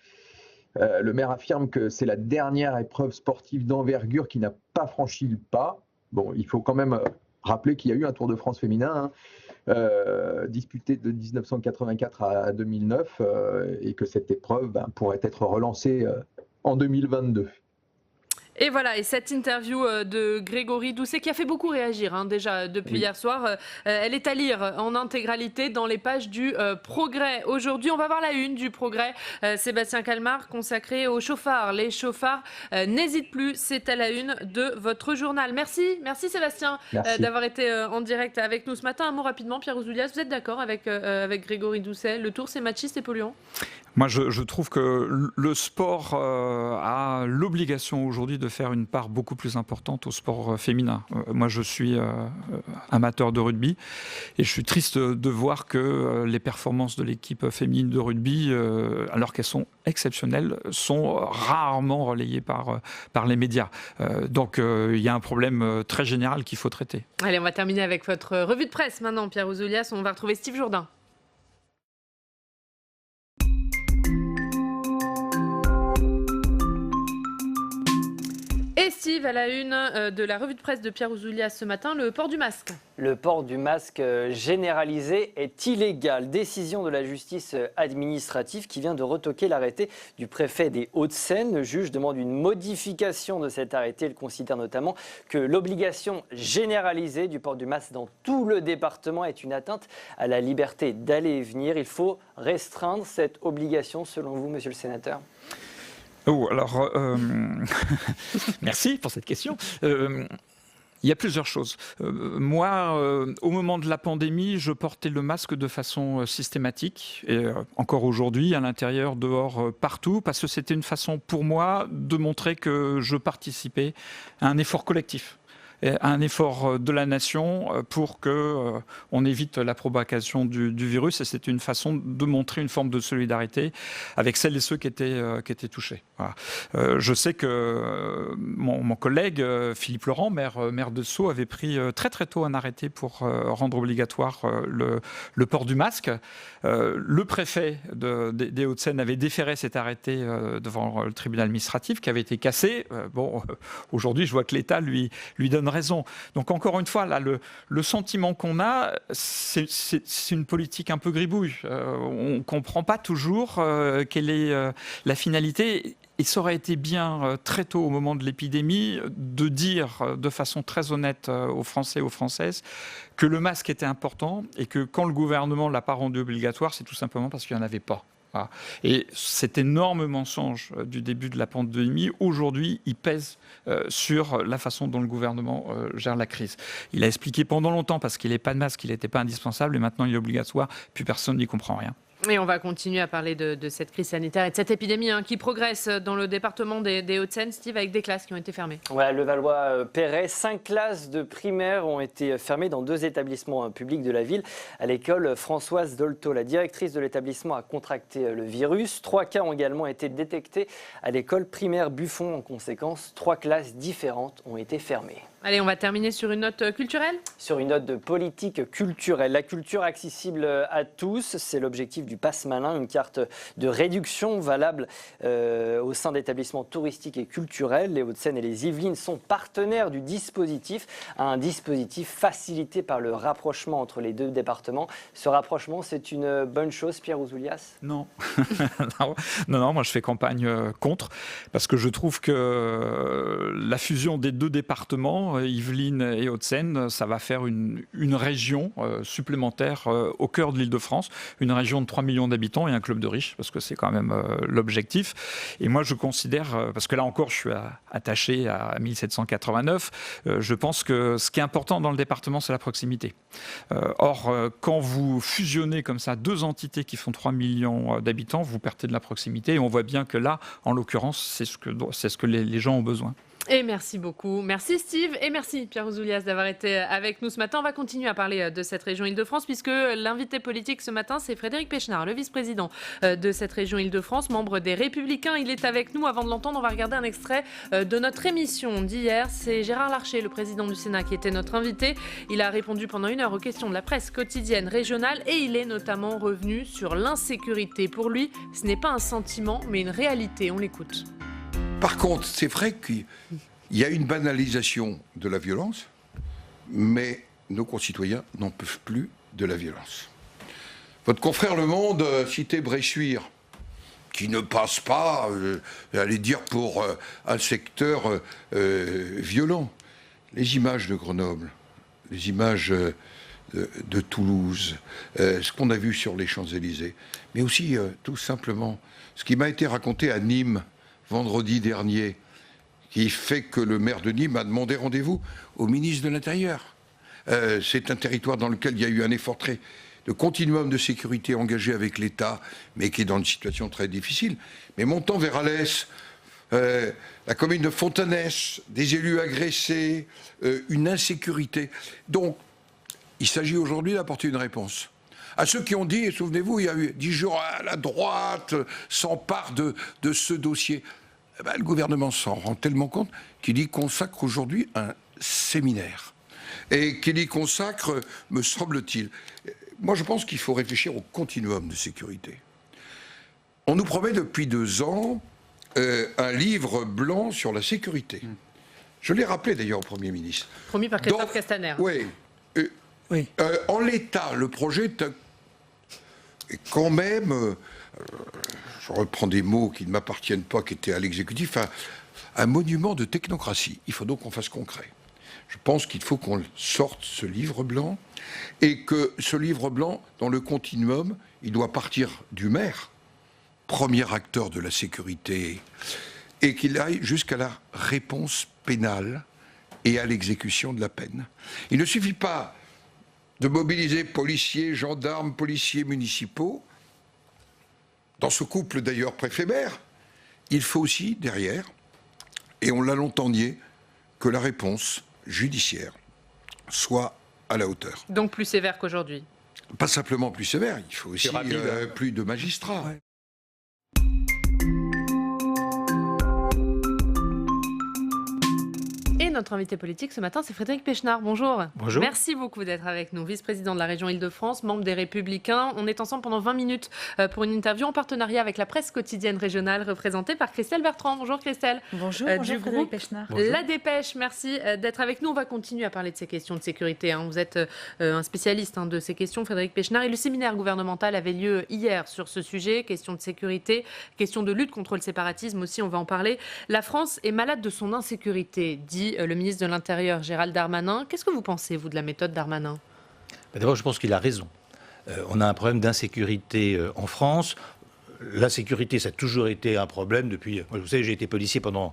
Le maire affirme que c'est la dernière épreuve sportive d'envergure qui n'a pas franchi le pas. Bon, il faut quand même rappeler qu'il y a eu un Tour de France féminin disputé de 1984 à 2009 et que cette épreuve pourrait être relancée en 2022. Et voilà, et cette interview de Grégory Doucet qui a fait beaucoup réagir déjà depuis hier soir, elle est à lire en intégralité dans les pages du Progrès. Aujourd'hui, on va voir la une du Progrès, Sébastien Calmar, consacrée aux chauffards. Les chauffards n'hésitent plus, c'est à la une de votre journal. Merci Sébastien d'avoir été en direct avec nous ce matin. Un mot rapidement, Pierre Ouzoulias, vous êtes d'accord avec Grégory Doucet? Le Tour, c'est machiste et polluant? Moi, je trouve que le sport a l'obligation aujourd'hui de faire une part beaucoup plus importante au sport féminin. Moi, je suis amateur de rugby et je suis triste de voir que les performances de l'équipe féminine de rugby, alors qu'elles sont exceptionnelles, sont rarement relayées par les médias. Donc, il y a un problème très général qu'il faut traiter. Allez, on va terminer avec votre revue de presse maintenant, Pierre Ouzoulias. On va retrouver Steve Jourdain. Et Steve, à la une de la revue de presse de Pierre Ouzoulias ce matin, le port du masque. Le port du masque généralisé est illégal. Décision de la justice administrative qui vient de retoquer l'arrêté du préfet des Hauts-de-Seine. Le juge demande une modification de cet arrêté. Il considère notamment que l'obligation généralisée du port du masque dans tout le département est une atteinte à la liberté d'aller et venir. Il faut restreindre cette obligation, selon vous, monsieur le sénateur ? Oh, alors, merci pour cette question. Il y a plusieurs choses. Moi, au moment de la pandémie, je portais le masque de façon systématique, et encore aujourd'hui, à l'intérieur, dehors, partout, parce que c'était une façon pour moi de montrer que je participais à un effort collectif, à un effort de la nation pour qu'on évite la propagation du virus. Et c'était une façon de montrer une forme de solidarité avec celles et ceux qui étaient touchés. Voilà. Je sais que mon collègue Philippe Laurent, maire de Sceaux, avait pris très très tôt un arrêté pour rendre obligatoire le port du masque. Le préfet des Hauts-de-Seine avait déféré cet arrêté devant le tribunal administratif qui avait été cassé. Bon, aujourd'hui, je vois que l'État lui donne raison. Donc encore une fois, là, le sentiment qu'on a, c'est une politique un peu gribouille. On ne comprend pas toujours quelle est la finalité. Et ça aurait été bien très tôt au moment de l'épidémie de dire de façon très honnête aux Français et aux Françaises que le masque était important et que quand le gouvernement ne l'a pas rendu obligatoire, c'est tout simplement parce qu'il n'y en avait pas. Voilà. Et cet énorme mensonge du début de la pandémie, aujourd'hui, il pèse sur la façon dont le gouvernement gère la crise. Il a expliqué pendant longtemps, parce qu'il n'est pas de masque, qu'il n'était pas indispensable, et maintenant il est obligatoire, puis personne n'y comprend rien. Et on va continuer à parler de cette crise sanitaire et de cette épidémie qui progresse dans le département des Hauts-de-Seine, Steve, avec des classes qui ont été fermées. Ouais, Levallois-Perret, 5 classes de primaire ont été fermées dans 2 établissements publics de la ville. À l'école Françoise Dolto, la directrice de l'établissement a contracté le virus. 3 cas ont également été détectés à l'école primaire Buffon. En conséquence, 3 classes différentes ont été fermées. Allez, on va terminer sur une note culturelle. Sur une note de politique culturelle. La culture accessible à tous, c'est l'objectif du Pass Malin, une carte de réduction valable au sein d'établissements touristiques et culturels. Les Hauts-de-Seine et les Yvelines sont partenaires du dispositif, un dispositif facilité par le rapprochement entre les 2 départements. Ce rapprochement, c'est une bonne chose, Pierre Ouzoulias ? Non. non, moi je fais campagne contre, parce que je trouve que la fusion des 2 départements, Yvelines et Hauts-de-Seine, ça va faire une région supplémentaire au cœur de l'Île-de-France, une région de 3 millions d'habitants et un club de riches, parce que c'est quand même l'objectif. Et moi je considère, parce que là encore je suis attaché à 1789, je pense que ce qui est important dans le département, c'est la proximité. Or, quand vous fusionnez comme ça 2 entités qui font 3 millions d'habitants, vous perdez de la proximité, et on voit bien que là, en l'occurrence, c'est ce que les gens ont besoin. Et merci beaucoup. Merci Steve et merci Pierre Ouzoulias d'avoir été avec nous ce matin. On va continuer à parler de cette région Île-de-France puisque l'invité politique ce matin, c'est Frédéric Pechnard, le vice-président de cette région Île-de-France, membre des Républicains. Il est avec nous. Avant de l'entendre, on va regarder un extrait de notre émission d'hier. C'est Gérard Larcher, le président du Sénat, qui était notre invité. Il a répondu pendant 1 heure aux questions de la presse quotidienne régionale et il est notamment revenu sur l'insécurité. Pour lui, ce n'est pas un sentiment, mais une réalité. On l'écoute. Par contre, c'est vrai qu'il y a une banalisation de la violence, mais nos concitoyens n'en peuvent plus de la violence. Votre confrère Le Monde citait Bressuire, qui ne passe pas, allez dire, pour un secteur violent. Les images de Grenoble, les images de Toulouse, ce qu'on a vu sur les Champs-Élysées, mais aussi, tout simplement, ce qui m'a été raconté à Nîmes, vendredi dernier, qui fait que le maire de Nîmes a demandé rendez-vous au ministre de l'Intérieur. C'est un territoire dans lequel il y a eu un effort très, de continuum de sécurité engagé avec l'État, mais qui est dans une situation très difficile. Mais montant vers Alès, la commune de Fontanès, des élus agressés, une insécurité. Donc, il s'agit aujourd'hui d'apporter une réponse. À ceux qui ont dit, et souvenez-vous, il y a eu 10 jours, la droite s'empare de ce dossier. Le gouvernement s'en rend tellement compte qu'il y consacre aujourd'hui un séminaire. Et qu'il y consacre, me semble-t-il. Moi, je pense qu'il faut réfléchir au continuum de sécurité. On nous promet depuis 2 ans un livre blanc sur la sécurité. Je l'ai rappelé d'ailleurs au Premier ministre. Promis par Christophe Castaner. Oui. Oui. En l'état, le projet est quand même, je reprends des mots qui ne m'appartiennent pas, qui étaient à l'exécutif, un monument de technocratie. Il faut donc qu'on fasse concret. Je pense qu'il faut qu'on sorte ce livre blanc et que ce livre blanc, dans le continuum, il doit partir du maire, premier acteur de la sécurité, et qu'il aille jusqu'à la réponse pénale et à l'exécution de la peine. Il ne suffit pas de mobiliser policiers, gendarmes, policiers municipaux, dans ce couple d'ailleurs préfet-maire. Il faut aussi, derrière, et on l'a longtemps nié, que la réponse judiciaire soit à la hauteur. Donc plus sévère qu'aujourd'hui. Pas simplement plus sévère, il faut aussi plus de magistrats. Ouais. Et notre invité politique ce matin, c'est Frédéric Pechnard. Bonjour. Bonjour. Merci beaucoup d'être avec nous, vice-président de la région Île-de-France, membre des Républicains. On est ensemble pendant 20 minutes pour une interview en partenariat avec la presse quotidienne régionale représentée par Christelle Bertrand. Bonjour Christelle. Bonjour, du Frédéric groupe Pechnard. La Dépêche, merci d'être avec nous. On va continuer à parler de ces questions de sécurité. Vous êtes un spécialiste de ces questions, Frédéric Pechnard. Et le séminaire gouvernemental avait lieu hier sur ce sujet, question de sécurité, question de lutte contre le séparatisme aussi, on va en parler. La France est malade de son insécurité, dit le ministre de l'Intérieur, Gérald Darmanin. Qu'est-ce que vous pensez, vous, de la méthode Darmanin ? D'abord, je pense qu'il a raison. On a un problème d'insécurité en France. L'insécurité, ça a toujours été un problème depuis... Moi, vous savez, j'ai été policier pendant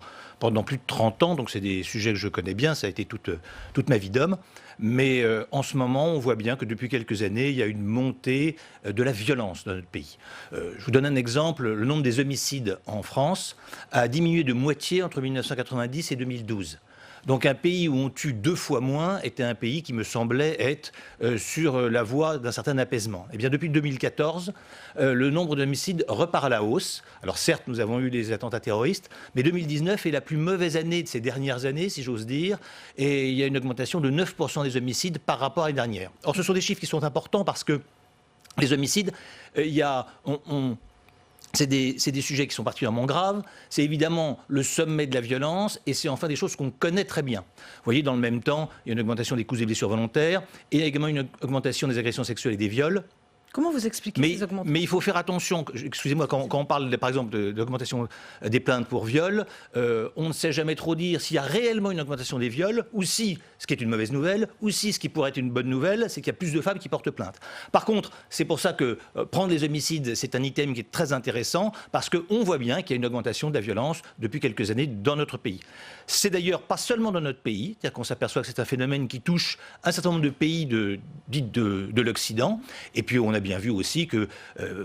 plus de 30 ans, donc c'est des sujets que je connais bien, ça a été toute ma vie d'homme. Mais en ce moment, on voit bien que depuis quelques années, il y a une montée de la violence dans notre pays. Je vous donne un exemple. Le nombre des homicides en France a diminué de moitié entre 1990 et 2012. Donc un pays où on tue 2 fois moins était un pays qui me semblait être sur la voie d'un certain apaisement. Eh bien depuis 2014, le nombre d'homicides repart à la hausse. Alors certes, nous avons eu des attentats terroristes, mais 2019 est la plus mauvaise année de ces dernières années, si j'ose dire, et il y a une augmentation de 9% des homicides par rapport à l'année dernière. Or ce sont des chiffres qui sont importants parce que les homicides, c'est des sujets qui sont particulièrement graves, c'est évidemment le sommet de la violence et c'est enfin des choses qu'on connaît très bien. Vous voyez, dans le même temps, il y a une augmentation des coups et blessures volontaires et il y a également une augmentation des agressions sexuelles et des viols. Comment vous expliquez ces augmentations ? Mais il faut faire attention, excusez-moi, quand on parle par exemple d'augmentation des plaintes pour viol, on ne sait jamais trop dire s'il y a réellement une augmentation des viols, ou si, ce qui est une mauvaise nouvelle, ou si ce qui pourrait être une bonne nouvelle, c'est qu'il y a plus de femmes qui portent plainte. Par contre, c'est pour ça que prendre les homicides, c'est un item qui est très intéressant, parce qu'on voit bien qu'il y a une augmentation de la violence depuis quelques années dans notre pays. C'est d'ailleurs pas seulement dans notre pays, c'est-à-dire qu'on s'aperçoit que c'est un phénomène qui touche un certain nombre de pays dits de l'Occident, et puis on a bien vu aussi que,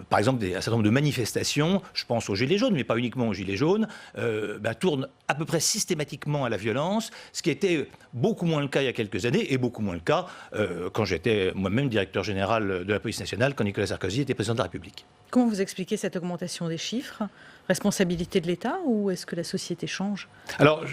par exemple, un certain nombre de manifestations, je pense aux Gilets jaunes, mais pas uniquement aux Gilets jaunes, tournent à peu près systématiquement à la violence, ce qui était beaucoup moins le cas il y a quelques années, et beaucoup moins le cas quand j'étais moi-même directeur général de la police nationale, quand Nicolas Sarkozy était président de la République. Comment vous expliquez cette augmentation des chiffres ? Responsabilité de l'État ou est-ce que la société change ? Alors,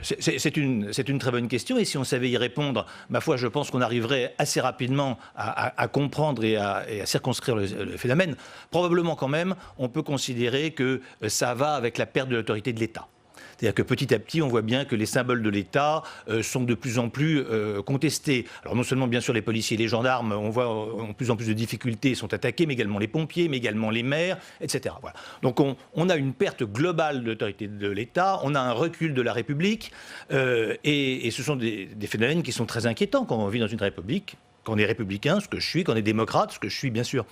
c'est une très bonne question et si on savait y répondre, ma foi, je pense qu'on arriverait assez rapidement à comprendre et à circonscrire le phénomène. Probablement quand même, on peut considérer que ça va avec la perte de l'autorité de l'État. C'est-à-dire que petit à petit, on voit bien que les symboles de l'État sont de plus en plus contestés. Alors non seulement, bien sûr, les policiers et les gendarmes, on voit en plus en plus de difficultés, sont attaqués, mais également les pompiers, mais également les maires, etc. Voilà. Donc on a une perte globale de l'autorité de l'État, on a un recul de la République, et ce sont des phénomènes qui sont très inquiétants quand on vit dans une République, quand on est républicain, ce que je suis, quand on est démocrate, ce que je suis, bien sûr.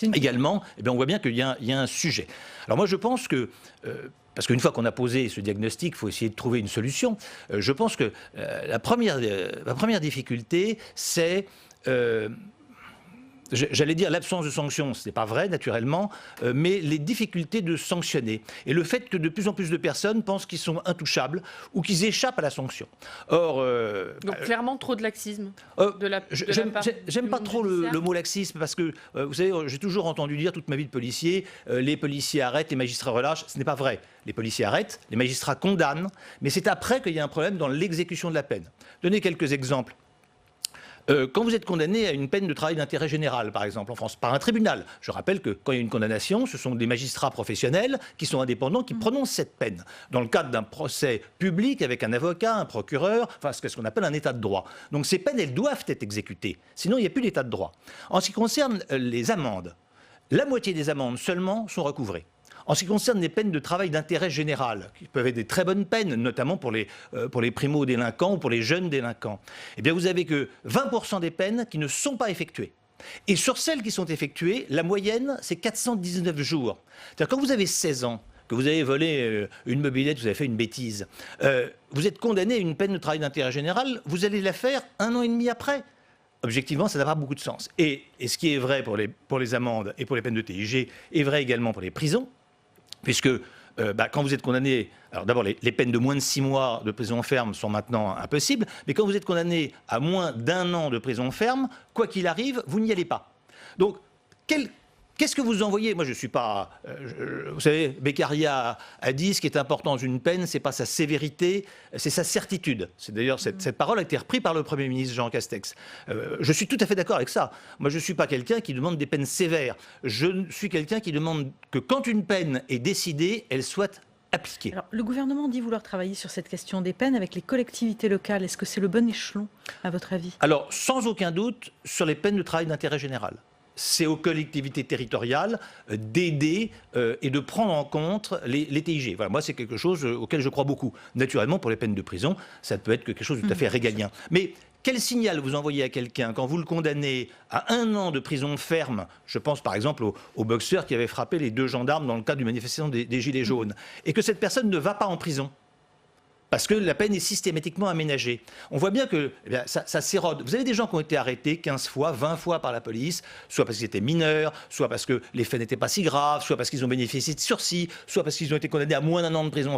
Également, on voit bien qu'il y a un sujet. Alors moi, je pense que... parce qu'une fois qu'on a posé ce diagnostic, il faut essayer de trouver une solution. Je pense que la première difficulté, c'est j'allais dire l'absence de sanctions, ce n'est pas vrai naturellement, mais les difficultés de sanctionner et le fait que de plus en plus de personnes pensent qu'ils sont intouchables ou qu'ils échappent à la sanction. Or, donc clairement trop de laxisme. J'aime pas trop le mot laxisme parce que vous savez, j'ai toujours entendu dire toute ma vie de policier, les policiers arrêtent, les magistrats relâchent. Ce n'est pas vrai. Les policiers arrêtent, les magistrats condamnent, mais c'est après qu'il y a un problème dans l'exécution de la peine. Donnez quelques exemples. Quand vous êtes condamné à une peine de travail d'intérêt général, par exemple, en France, par un tribunal, je rappelle que quand il y a une condamnation, ce sont des magistrats professionnels qui sont indépendants qui prononcent cette peine. Dans le cadre d'un procès public avec un avocat, un procureur, enfin ce qu'on appelle un état de droit. Donc ces peines, elles doivent être exécutées. Sinon, il n'y a plus d'état de droit. En ce qui concerne les amendes, la moitié des amendes seulement sont recouvrées. En ce qui concerne les peines de travail d'intérêt général, qui peuvent être des très bonnes peines, notamment pour les primo-délinquants ou pour les jeunes délinquants, eh bien vous avez que 20% des peines qui ne sont pas effectuées. Et sur celles qui sont effectuées, la moyenne, c'est 419 jours. C'est-à-dire quand vous avez 16 ans, que vous avez volé une mobilette, vous avez fait une bêtise, vous êtes condamné à une peine de travail d'intérêt général, vous allez la faire 1 an et demi après. Objectivement, ça n'a pas beaucoup de sens. Et ce qui est vrai pour les amendes et pour les peines de TIG est vrai également pour les prisons. Puisque quand vous êtes condamné, alors d'abord les peines de moins de 6 mois de prison ferme sont maintenant impossibles, mais quand vous êtes condamné à moins d'1 an de prison ferme, quoi qu'il arrive, vous n'y allez pas. Donc, qu'est-ce que vous envoyez? Moi, je ne suis pas... vous savez, Beccaria a dit ce qui est important dans une peine, ce n'est pas sa sévérité, c'est sa certitude. C'est d'ailleurs cette parole a été reprise par le Premier ministre Jean Castex. Je suis tout à fait d'accord avec ça. Moi, je ne suis pas quelqu'un qui demande des peines sévères. Je suis quelqu'un qui demande que quand une peine est décidée, elle soit appliquée. Alors, le gouvernement dit vouloir travailler sur cette question des peines avec les collectivités locales. Est-ce que c'est le bon échelon, à votre avis? Alors, sans aucun doute, sur les peines de travail d'intérêt général. C'est aux collectivités territoriales d'aider et de prendre en compte les TIG. Voilà, moi, c'est quelque chose auquel je crois beaucoup. Naturellement, pour les peines de prison, ça peut être quelque chose de tout à fait régalien. Mais quel signal vous envoyez à quelqu'un quand vous le condamnez à 1 an de prison ferme? Je pense par exemple au boxeur qui avait frappé les 2 gendarmes dans le cadre d'une manifestation des Gilets jaunes. Et que cette personne ne va pas en prison. Parce que la peine est systématiquement aménagée. On voit bien que ça s'érode. Vous avez des gens qui ont été arrêtés 15 fois, 20 fois par la police, soit parce qu'ils étaient mineurs, soit parce que les faits n'étaient pas si graves, soit parce qu'ils ont bénéficié de sursis, soit parce qu'ils ont été condamnés à moins d'1 an de prison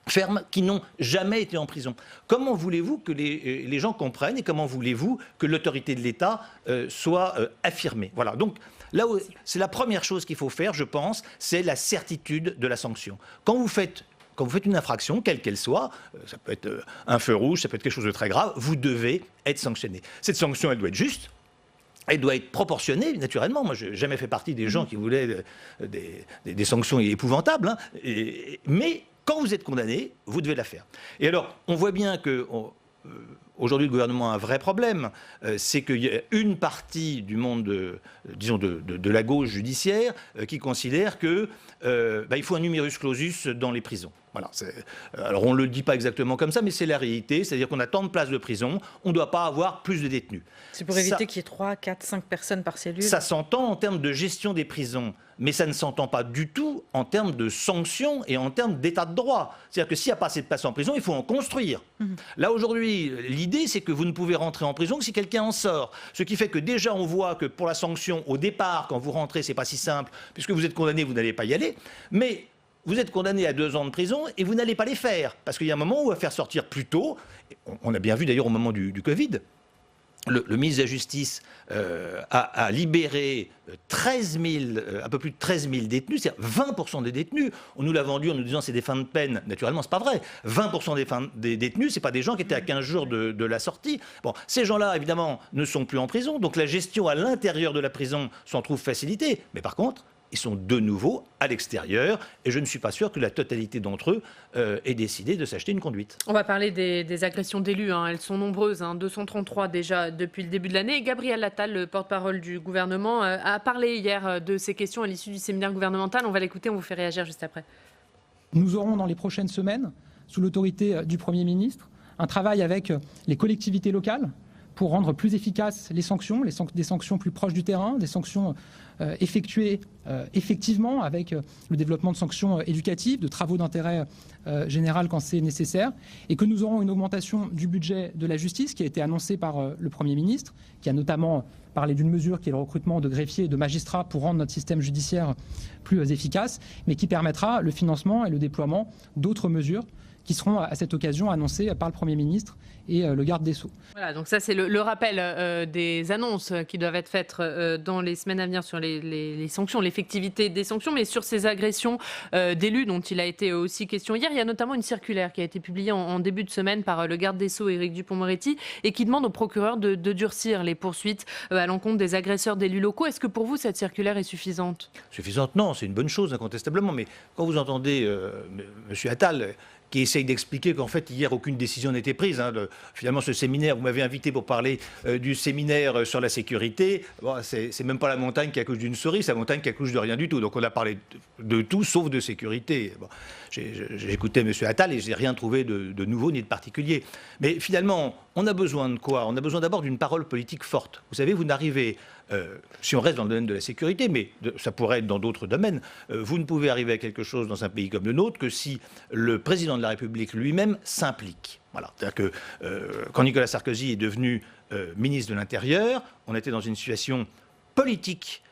ferme, qui n'ont jamais été en prison. Comment voulez-vous que les gens comprennent et comment voulez-vous que l'autorité de l'État soit affirmée? Voilà. Donc, là, c'est la première chose qu'il faut faire, je pense, c'est la certitude de la sanction. Quand vous faites une infraction, quelle qu'elle soit, ça peut être un feu rouge, ça peut être quelque chose de très grave, vous devez être sanctionné. Cette sanction, elle doit être juste, elle doit être proportionnée, naturellement. Moi, je n'ai jamais fait partie des gens qui voulaient des sanctions épouvantables, hein. Mais quand vous êtes condamné, vous devez la faire. Et alors, on voit bien que... Aujourd'hui, le gouvernement a un vrai problème, c'est qu'il y a une partie du monde, de la gauche judiciaire, qui considère qu'il faut un numerus clausus dans les prisons. Voilà, alors on ne le dit pas exactement comme ça, mais c'est la réalité, c'est-à-dire qu'on a tant de places de prison, on ne doit pas avoir plus de détenus. C'est pour éviter qu'il y ait 3, 4, 5 personnes par cellule. Ça s'entend en termes de gestion des prisons, mais ça ne s'entend pas du tout en termes de sanctions et en termes d'état de droit. C'est-à-dire que s'il n'y a pas assez de places en prison, il faut en construire. Là, aujourd'hui, l'idée, c'est que vous ne pouvez rentrer en prison que si quelqu'un en sort. Ce qui fait que déjà, on voit que pour la sanction, au départ, quand vous rentrez, c'est pas si simple, puisque vous êtes condamné, vous n'allez pas y aller. Mais vous êtes condamné à 2 ans de prison et vous n'allez pas les faire. Parce qu'il y a un moment où on va faire sortir plus tôt. On a bien vu d'ailleurs au moment du Covid. Le ministre de la Justice a libéré un peu plus de 13 000 détenus, c'est-à-dire 20% des détenus. On nous l'a vendu en nous disant c'est des fins de peine. Naturellement, c'est pas vrai. 20% des détenus, c'est pas des gens qui étaient à 15 jours de la sortie. Bon, ces gens-là, évidemment, ne sont plus en prison. Donc la gestion à l'intérieur de la prison s'en trouve facilitée. Mais par contre, ils sont de nouveau à l'extérieur et je ne suis pas sûr que la totalité d'entre eux ait décidé de s'acheter une conduite. On va parler des agressions d'élus, hein. Elles sont nombreuses, 233 déjà depuis le début de l'année. Gabriel Attal, le porte-parole du gouvernement, a parlé hier de ces questions à l'issue du séminaire gouvernemental. On va l'écouter, on vous fait réagir juste après. Nous aurons dans les prochaines semaines, sous l'autorité du Premier ministre, un travail avec les collectivités locales pour rendre plus efficaces les sanctions, des sanctions plus proches du terrain, des sanctions effectuées effectivement avec le développement de sanctions éducatives, de travaux d'intérêt général quand c'est nécessaire, et que nous aurons une augmentation du budget de la justice qui a été annoncée par le Premier ministre, qui a notamment parlé d'une mesure qui est le recrutement de greffiers et de magistrats pour rendre notre système judiciaire plus efficace, mais qui permettra le financement et le déploiement d'autres mesures qui seront à cette occasion annoncées par le Premier ministre et le garde des Sceaux. Voilà, donc ça c'est le rappel des annonces qui doivent être faites dans les semaines à venir sur les sanctions, l'effectivité des sanctions, mais sur ces agressions d'élus dont il a été aussi question hier. Il y a notamment une circulaire qui a été publiée en début de semaine par le garde des Sceaux, Éric Dupond-Moretti, et qui demande au procureur de durcir les poursuites à l'encontre des agresseurs d'élus locaux. Est-ce que pour vous cette circulaire est suffisante ? Suffisante, non, c'est une bonne chose incontestablement, mais quand vous entendez M. Attal qui essaye d'expliquer qu'en fait, hier, aucune décision n'était prise. Finalement, ce séminaire, vous m'avez invité pour parler du séminaire sur la sécurité. Bon, c'est même pas la montagne qui accouche d'une souris, c'est la montagne qui accouche de rien du tout. Donc on a parlé de tout sauf de sécurité. Bon, j'ai écouté M. Attal et je n'ai rien trouvé de nouveau ni de particulier. Mais finalement, on a besoin de quoi ? On a besoin d'abord d'une parole politique forte. Vous savez, vous n'arrivez... si on reste dans le domaine de la sécurité, mais ça pourrait être dans d'autres domaines, vous ne pouvez arriver à quelque chose dans un pays comme le nôtre que si le président de la République lui-même s'implique. Voilà. C'est-à-dire que quand Nicolas Sarkozy est devenu ministre de l'Intérieur, on était dans une situation politique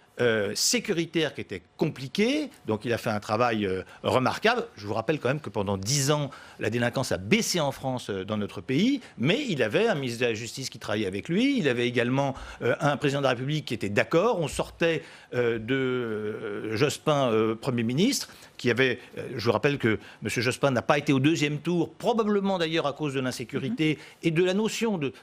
sécuritaire qui était compliquée, donc il a fait un travail remarquable. Je vous rappelle quand même que pendant 10 ans, la délinquance a baissé en France dans notre pays, mais il avait un ministre de la Justice qui travaillait avec lui, il avait également un président de la République qui était d'accord, on sortait de Jospin Premier ministre, qui avait, je vous rappelle que M. Jospin n'a pas été au deuxième tour, probablement d'ailleurs à cause de l'insécurité et de la notion de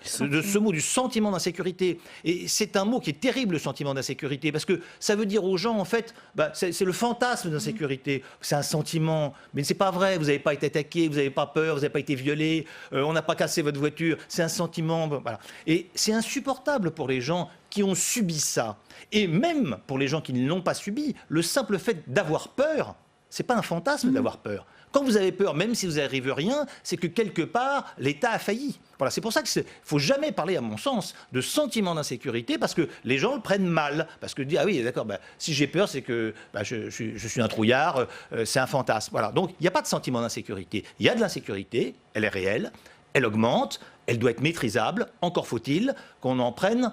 ce mot, du sentiment d'insécurité. Et c'est un mot qui est terrible, le sentiment d'insécurité, parce que ça veut dire aux gens, en fait, c'est le fantasme d'insécurité. C'est un sentiment, mais c'est pas vrai, vous n'avez pas été attaqué, vous n'avez pas peur, vous n'avez pas été violé, on n'a pas cassé votre voiture, c'est un sentiment... Voilà. Et c'est insupportable pour les gens qui ont subi ça. Et même pour les gens qui ne l'ont pas subi, le simple fait d'avoir peur, c'est pas un fantasme d'avoir peur. Quand vous avez peur, même si vous n'arrive rien, c'est que quelque part, l'État a failli. Voilà, c'est pour ça qu'il ne faut jamais parler, à mon sens, de sentiment d'insécurité, parce que les gens le prennent mal. Parce que dire, ah oui, d'accord, si j'ai peur, c'est que je suis un trouillard, c'est un fantasme. Voilà. Donc, il n'y a pas de sentiment d'insécurité. Il y a de l'insécurité, elle est réelle, elle augmente, elle doit être maîtrisable. Encore faut-il qu'on en prenne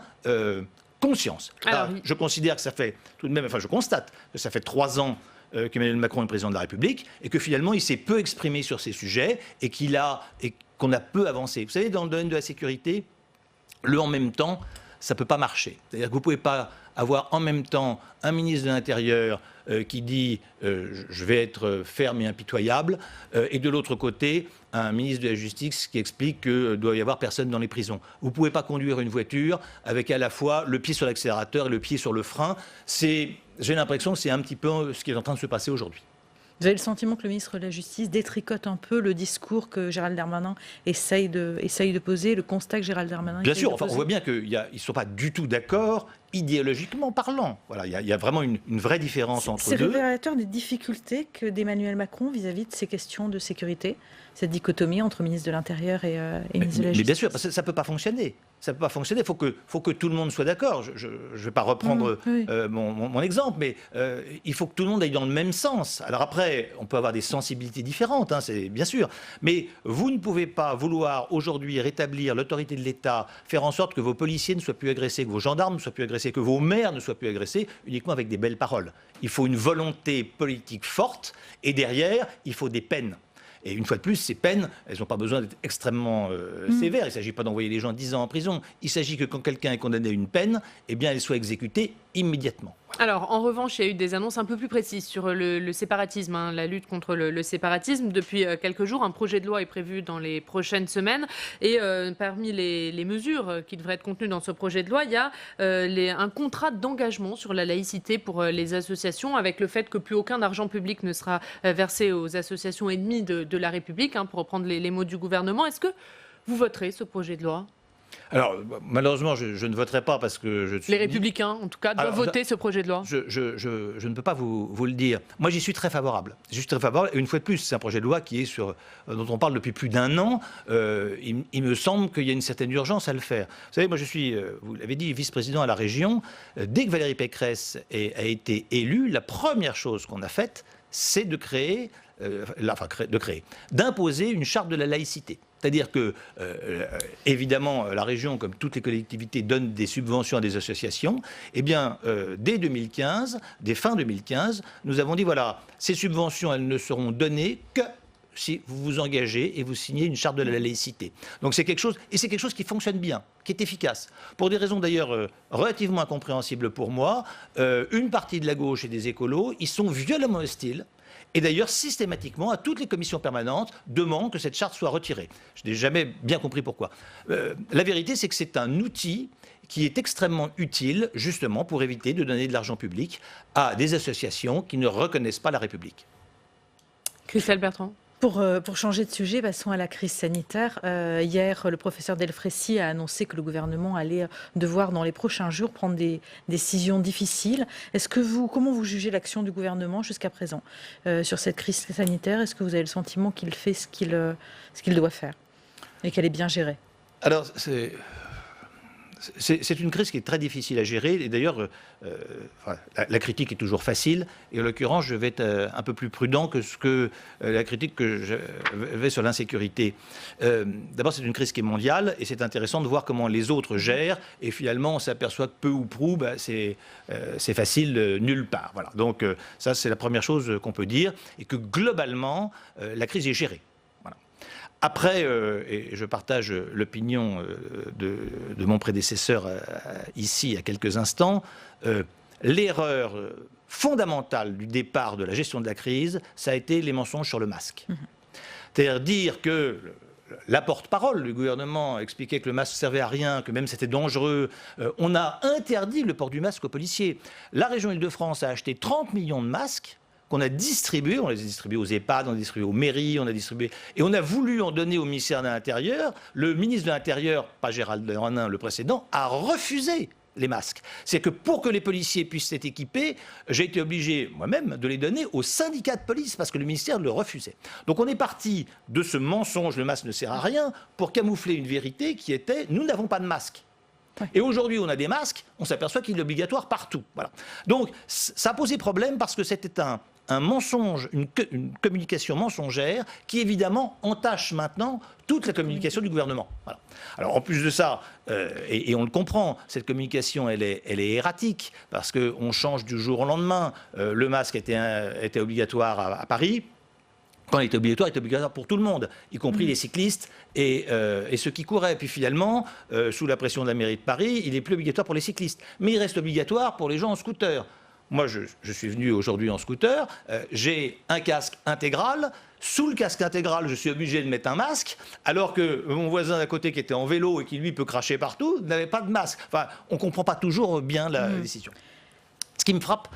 conscience. Alors, je considère que ça fait tout de même, je constate que ça fait 3 ans qu'Emmanuel Macron est président de la République et que finalement il s'est peu exprimé sur ces sujets et qu'on a peu avancé. Vous savez, dans le domaine de la sécurité, le en même temps, ça ne peut pas marcher. C'est-à-dire que vous ne pouvez pas avoir en même temps un ministre de l'Intérieur qui dit je vais être ferme et impitoyable, et de l'autre côté, un ministre de la Justice qui explique qu'il doit y avoir personne dans les prisons. Vous ne pouvez pas conduire une voiture avec à la fois le pied sur l'accélérateur et le pied sur le frein. J'ai l'impression que c'est un petit peu ce qui est en train de se passer aujourd'hui. Vous avez le sentiment que le ministre de la Justice détricote un peu le discours que Gérald Darmanin essaye de poser, le constat que Gérald Darmanin Bien sûr, on voit bien qu'ils ne sont pas du tout d'accord, idéologiquement parlant. Voilà, il y a vraiment une vraie différence entre deux. C'est révélateur des difficultés d'Emmanuel Macron vis-à-vis de ces questions de sécurité, cette dichotomie entre ministre de l'Intérieur et ministre de la Justice. Mais bien sûr, parce que ça ne peut pas fonctionner. Ça ne peut pas fonctionner, il faut que tout le monde soit d'accord. Je ne vais pas reprendre mon exemple, mais il faut que tout le monde aille dans le même sens. Alors après, on peut avoir des sensibilités différentes, c'est bien sûr, mais vous ne pouvez pas vouloir aujourd'hui rétablir l'autorité de l'État, faire en sorte que vos policiers ne soient plus agressés, que vos gendarmes ne soient plus agressés, que vos maires ne soient plus agressés, uniquement avec des belles paroles. Il faut une volonté politique forte, et derrière, il faut des peines. Et une fois de plus, ces peines, elles n'ont pas besoin d'être extrêmement sévères. Il ne s'agit pas d'envoyer les gens 10 ans en prison. Il s'agit que quand quelqu'un est condamné à une peine, eh bien, elle soit exécutée immédiatement. Alors, en revanche, il y a eu des annonces un peu plus précises sur le séparatisme, la lutte contre le séparatisme. Depuis quelques jours, un projet de loi est prévu dans les prochaines semaines. Et parmi les mesures qui devraient être contenues dans ce projet de loi, il y a un contrat d'engagement sur la laïcité pour les associations, avec le fait que plus aucun argent public ne sera versé aux associations ennemies de la République, pour reprendre les mots du gouvernement. Est-ce que vous voterez ce projet de loi ? Alors, malheureusement, je ne voterai pas parce que je suis... Les Républicains, en tout cas, doivent voter ce projet de loi. Je ne peux pas vous le dire. Moi, j'y suis très favorable. Et une fois de plus, c'est un projet de loi dont on parle depuis plus d'1 an. Il me semble qu'il y a une certaine urgence à le faire. Vous savez, moi, je suis, vous l'avez dit, vice-président à la région. Dès que Valérie Pécresse a été élue, la première chose qu'on a faite, c'est d'imposer une charte de la laïcité. C'est-à-dire que, évidemment, la région, comme toutes les collectivités, donne des subventions à des associations. Eh bien, dès fin 2015, nous avons dit, voilà, ces subventions, elles ne seront données que si vous vous engagez et vous signez une charte de la laïcité. Donc c'est quelque chose qui fonctionne bien, qui est efficace. Pour des raisons d'ailleurs relativement incompréhensibles pour moi, une partie de la gauche et des écolos, ils sont violemment hostiles. Et d'ailleurs, systématiquement, à toutes les commissions permanentes, demandent que cette charte soit retirée. Je n'ai jamais bien compris pourquoi. La vérité, c'est que c'est un outil qui est extrêmement utile, justement, pour éviter de donner de l'argent public à des associations qui ne reconnaissent pas la République. Christelle Bertrand. Pour changer de sujet, passons à la crise sanitaire. Hier, le professeur Delfraissy a annoncé que le gouvernement allait devoir, dans les prochains jours, prendre des décisions difficiles. Comment vous jugez l'action du gouvernement jusqu'à présent sur cette crise sanitaire? Est-ce que vous avez le sentiment qu'il fait ce qu'il doit faire et qu'elle est bien gérée? Alors, c'est une crise qui est très difficile à gérer. Et d'ailleurs, la critique est toujours facile. Et en l'occurrence, je vais être un peu plus prudent que la critique que j'avais sur l'insécurité. D'abord, c'est une crise qui est mondiale. Et c'est intéressant de voir comment les autres gèrent. Et finalement, on s'aperçoit que peu ou prou, c'est facile nulle part. Voilà. Donc ça, c'est la première chose qu'on peut dire. Et que globalement, la crise est gérée. Après, et je partage l'opinion de mon prédécesseur ici, il y a quelques instants, l'erreur fondamentale du départ de la gestion de la crise, ça a été les mensonges sur le masque. C'est-à-dire dire que la porte-parole du gouvernement expliquait que le masque ne servait à rien, que même c'était dangereux. On a interdit le port du masque aux policiers. La région Île-de-France a acheté 30 millions de masques qu'on a distribués, on les a distribués aux EHPAD, on les a distribués aux mairies, et on a voulu en donner au ministère de l'Intérieur. Le ministre de l'Intérieur, pas Gérald Darmanin, le précédent, a refusé les masques. C'est que pour que les policiers puissent être équipés, j'ai été obligé moi-même de les donner aux syndicats de police parce que le ministère le refusait. Donc on est parti de ce mensonge, le masque ne sert à rien, pour camoufler une vérité qui était « nous n'avons pas de masque ». Et aujourd'hui, on a des masques, on s'aperçoit qu'il est obligatoire partout. Voilà. Donc, ça a posé problème parce que c'était un mensonge, une communication mensongère qui, évidemment, entache maintenant toute la communication du gouvernement. Voilà. Alors, en plus de ça, et on le comprend, cette communication, elle est erratique parce qu'on change du jour au lendemain. Le masque était obligatoire à Paris. Quand il était obligatoire pour tout le monde, y compris les cyclistes et ceux qui couraient. Puis finalement, sous la pression de la mairie de Paris, il n'est plus obligatoire pour les cyclistes. Mais il reste obligatoire pour les gens en scooter. Moi, je suis venu aujourd'hui en scooter, j'ai un casque intégral. Sous le casque intégral, je suis obligé de mettre un masque, alors que mon voisin d'à côté qui était en vélo et qui, lui, peut cracher partout, n'avait pas de masque. Enfin, on ne comprend pas toujours bien la décision. Ce qui me frappe,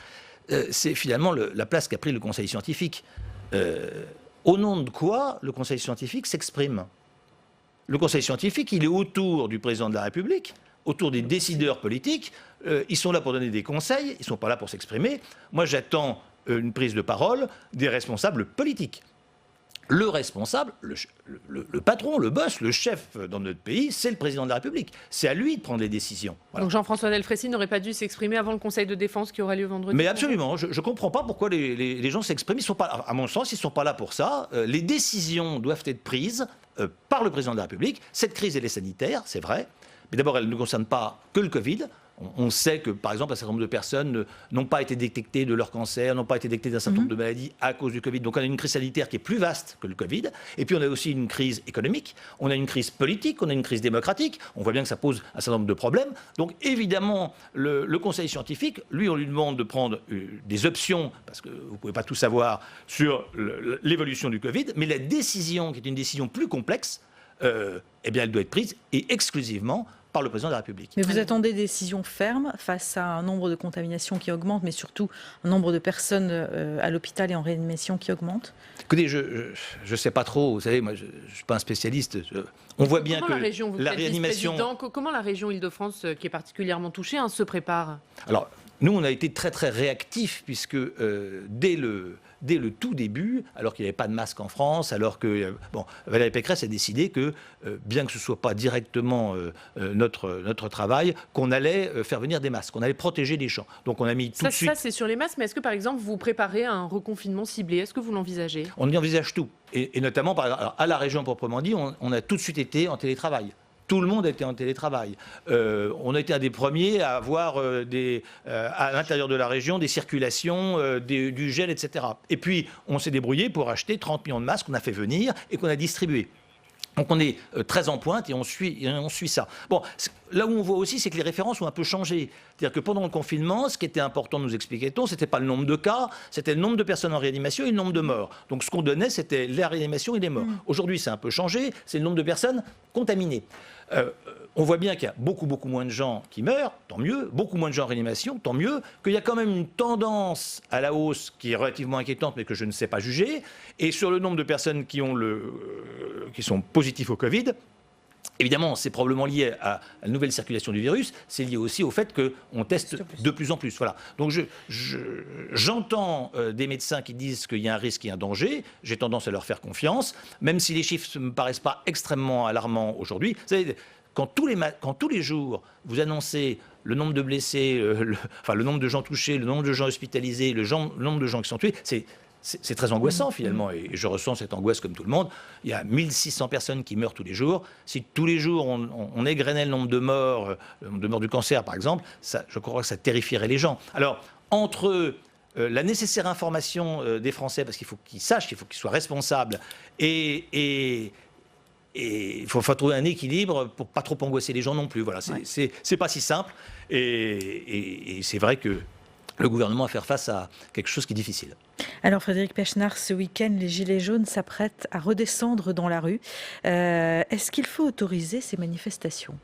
c'est finalement la place qu'a pris le Conseil scientifique. Au nom de quoi le Conseil scientifique s'exprime? Le Conseil scientifique, il est autour du président de la République, autour des décideurs politiques. Ils sont là pour donner des conseils, ils ne sont pas là pour s'exprimer. Moi, j'attends une prise de parole des responsables politiques. Le responsable, le patron, le boss, le chef dans notre pays, c'est le président de la République. C'est à lui de prendre les décisions. Voilà. Donc Jean-François Delfraissy n'aurait pas dû s'exprimer avant le Conseil de défense qui aura lieu vendredi? Mais absolument, je ne comprends pas pourquoi les gens s'expriment. Ils sont pas, à mon sens, ils ne sont pas là pour ça. Les décisions doivent être prises par le président de la République. Cette crise, elle est sanitaire, c'est vrai. Mais d'abord, elle ne concerne pas que le Covid. On sait que, par exemple, un certain nombre de personnes n'ont pas été détectées de leur cancer, n'ont pas été détectées d'un certain nombre de maladies à cause du Covid. Donc on a une crise sanitaire qui est plus vaste que le Covid. Et puis on a aussi une crise économique, on a une crise politique, on a une crise démocratique. On voit bien que ça pose un certain nombre de problèmes. Donc évidemment, le Conseil scientifique, lui, on lui demande de prendre des options, parce que vous ne pouvez pas tout savoir sur l'évolution du Covid, mais la décision, qui est une décision plus complexe, eh bien, elle doit être prise et exclusivement par le président de la République. Mais vous attendez des décisions fermes face à un nombre de contaminations qui augmente, mais surtout un nombre de personnes à l'hôpital et en réanimation qui augmente? Écoutez, je ne sais pas trop, vous savez, moi je ne suis pas un spécialiste. On voit bien que la réanimation... Comment la région Île-de-France, qui est particulièrement touchée, se prépare? Alors, nous, on a été très très réactifs, puisque dès le tout début, alors qu'il n'y avait pas de masque en France, alors que Valérie Pécresse a décidé que, bien que ce ne soit pas directement notre travail, qu'on allait faire venir des masques, qu'on allait protéger les champs. Donc on a mis tout de suite... Ça, c'est sur les masques, mais est-ce que, par exemple, vous préparez un reconfinement ciblé? Est-ce que vous l'envisagez? On y envisage tout. Et notamment, alors, à la région proprement dit, on a tout de suite été en télétravail. Tout le monde était en télétravail. On a été un des premiers à avoir à l'intérieur de la région des circulations, du gel, etc. Et puis, on s'est débrouillé pour acheter 30 millions de masques qu'on a fait venir et qu'on a distribués. Donc on est très en pointe et on suit ça. Bon, là où on voit aussi, c'est que les références ont un peu changé. C'est-à-dire que pendant le confinement, ce qui était important, nous expliquait-on, c'était pas le nombre de cas, c'était le nombre de personnes en réanimation et le nombre de morts. Donc ce qu'on donnait, c'était la réanimation et les morts. Aujourd'hui, c'est un peu changé, c'est le nombre de personnes contaminées. On voit bien qu'il y a beaucoup moins de gens qui meurent, tant mieux, beaucoup moins de gens en réanimation, tant mieux, qu'il y a quand même une tendance à la hausse qui est relativement inquiétante, mais que je ne sais pas juger. Et sur le nombre de personnes qui sont positifs au Covid, évidemment, c'est probablement lié à la nouvelle circulation du virus, c'est lié aussi au fait qu'on teste de plus en plus. Voilà. Donc j'entends des médecins qui disent qu'il y a un risque, il y a un danger, j'ai tendance à leur faire confiance, même si les chiffres ne me paraissent pas extrêmement alarmants aujourd'hui. Vous savez, quand tous les jours, vous annoncez le nombre de blessés, le nombre de gens touchés, le nombre de gens hospitalisés, le nombre de gens qui sont tués, c'est très angoissant finalement, et je ressens cette angoisse comme tout le monde. Il y a 1600 personnes qui meurent tous les jours. Si tous les jours on égrenait le nombre de morts du cancer par exemple, je crois que ça terrifierait les gens. Alors, entre la nécessaire information des Français, parce qu'il faut qu'ils sachent, il faut qu'ils soient responsables, et il faut trouver un équilibre pour pas trop angoisser les gens non plus. Voilà, c'est pas si simple, et c'est vrai que le gouvernement a à faire face à quelque chose qui est difficile. Alors Frédéric Pechnard, ce week-end, les Gilets jaunes s'apprêtent à redescendre dans la rue. Est-ce qu'il faut autoriser ces manifestations ?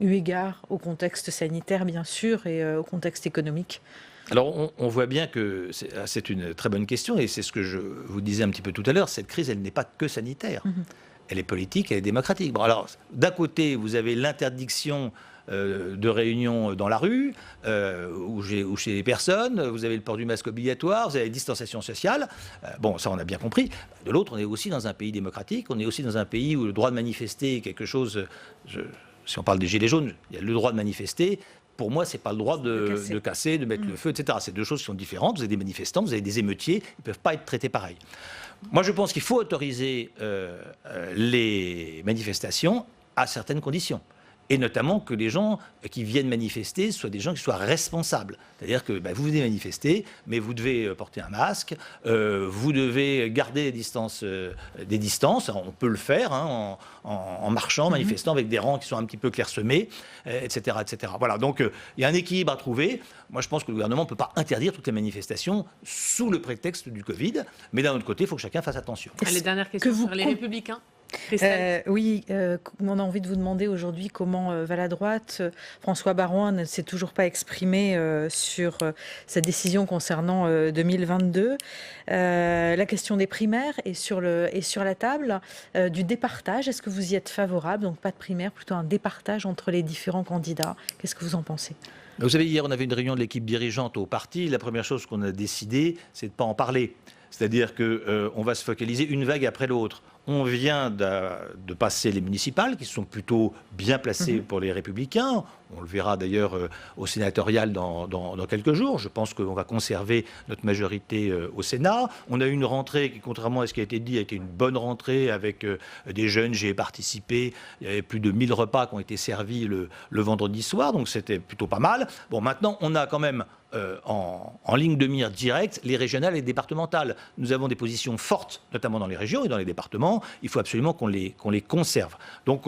Eu égard au contexte sanitaire, bien sûr, et au contexte économique. Alors, on voit bien que c'est une très bonne question, et c'est ce que je vous disais un petit peu tout à l'heure, cette crise, elle n'est pas que sanitaire. Elle est politique, elle est démocratique. Bon, alors, d'un côté, vous avez l'interdiction de réunion dans la rue, ou chez les personnes, vous avez le port du masque obligatoire, vous avez la distanciation sociale, bon, ça on a bien compris. De l'autre, on est aussi dans un pays démocratique, on est aussi dans un pays où le droit de manifester est quelque chose, si on parle des Gilets jaunes, il y a le droit de manifester. Pour moi, ce n'est pas le droit de casser, de mettre le feu, etc. C'est deux choses qui sont différentes. Vous avez des manifestants, vous avez des émeutiers, ils ne peuvent pas être traités pareil. Moi, je pense qu'il faut autoriser les manifestations à certaines conditions. Et notamment que les gens qui viennent manifester soient des gens qui soient responsables. C'est-à-dire que vous venez manifester, mais vous devez porter un masque, vous devez garder des distances. On peut le faire en marchant, manifestant avec des rangs qui sont un petit peu clairsemés, etc., etc. Voilà, donc il y a un équilibre à trouver. Moi, je pense que le gouvernement ne peut pas interdire toutes les manifestations sous le prétexte du Covid, mais d'un autre côté, il faut que chacun fasse attention. Les dernières questions sur les Républicains. Oui, on a envie de vous demander aujourd'hui comment va la droite. François Baroin ne s'est toujours pas exprimé sur sa décision concernant 2022. La question des primaires est sur la table, du départage. Est-ce que vous y êtes favorable? Donc pas de primaire, plutôt un départage entre les différents candidats. Qu'est-ce que vous en pensez? Vous savez, hier, on avait une réunion de l'équipe dirigeante au parti. La première chose qu'on a décidé, c'est de ne pas en parler. C'est-à-dire qu'on va se focaliser une vague après l'autre. On vient de passer les municipales, qui sont plutôt bien placées pour les Républicains. On le verra d'ailleurs au sénatorial dans quelques jours. Je pense qu'on va conserver notre majorité au Sénat. On a eu une rentrée qui, contrairement à ce qui a été dit, a été une bonne rentrée avec des jeunes. J'y ai participé. Il y avait plus de 1000 repas qui ont été servis le vendredi soir, donc c'était plutôt pas mal. Bon, maintenant, on a quand même en ligne de mire directe les régionales et les départementales. Nous avons des positions fortes, notamment dans les régions et dans les départements. Il faut absolument qu'on les conserve. Donc,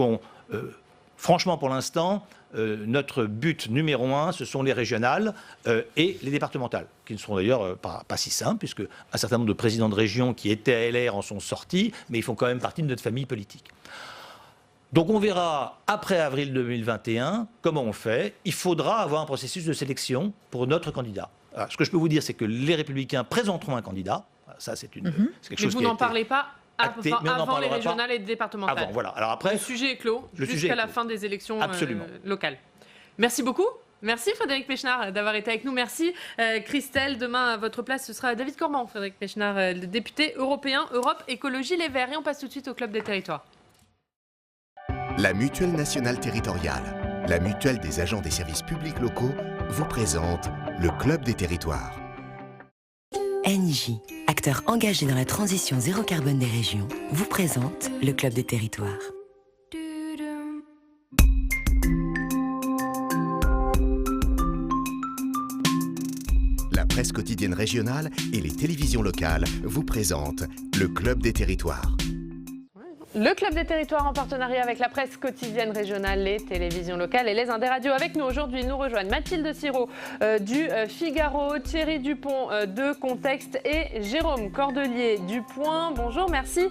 franchement, pour l'instant, notre but numéro 1, ce sont les régionales et les départementales, qui ne seront d'ailleurs pas si simples, puisque un certain nombre de présidents de région qui étaient à LR en sont sortis, mais ils font quand même partie de notre famille politique. Donc on verra après avril 2021 comment on fait. Il faudra avoir un processus de sélection pour notre candidat. Alors, ce que je peux vous dire, c'est que les Républicains présenteront un candidat. Ça, c'est quelque chose. Mais vous n'en parlez pas acté, mais avant les régionales et départementales. Avant, voilà. Alors après, le sujet est clos jusqu'à la fin des élections locales. Merci beaucoup. Merci Frédéric Pechnard d'avoir été avec nous. Merci Christelle. Demain, à votre place, ce sera David Cormand, Frédéric Pechnard, le député européen Europe Écologie Les Verts. Et on passe tout de suite au Club des Territoires. La Mutuelle Nationale Territoriale, la mutuelle des agents des services publics locaux, vous présente le Club des Territoires. NJ, acteur engagé dans la transition zéro carbone des régions, vous présente le Club des Territoires. La presse quotidienne régionale et les télévisions locales vous présentent le Club des Territoires. Le Club des Territoires en partenariat avec la presse quotidienne régionale, les télévisions locales et les Indés-Radios. Avec nous aujourd'hui, nous rejoignent Mathilde Sirot du Figaro, Thierry Dupont de Contexte et Jérôme Cordelier du Point. Bonjour, merci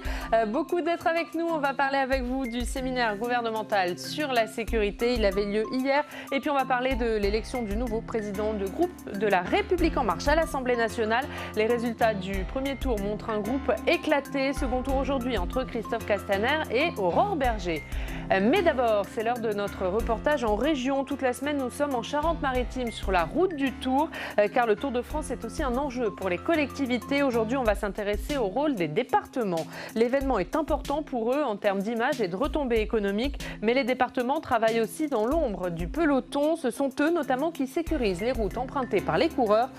beaucoup d'être avec nous. On va parler avec vous du séminaire gouvernemental sur la sécurité. Il avait lieu hier. Et puis on va parler de l'élection du nouveau président de groupe de la République En Marche à l'Assemblée nationale. Les résultats du premier tour montrent un groupe éclaté. Second tour aujourd'hui entre Christophe Castaner et Aurore Berger. Mais d'abord, c'est l'heure de notre reportage en région. Toute la semaine, nous sommes en Charente-Maritime sur la route du Tour, car le Tour de France est aussi un enjeu pour les collectivités. Aujourd'hui, on va s'intéresser au rôle des départements. L'événement est important pour eux en termes d'image et de retombées économiques, mais les départements travaillent aussi dans l'ombre du peloton. Ce sont eux notamment qui sécurisent les routes empruntées par les coureurs.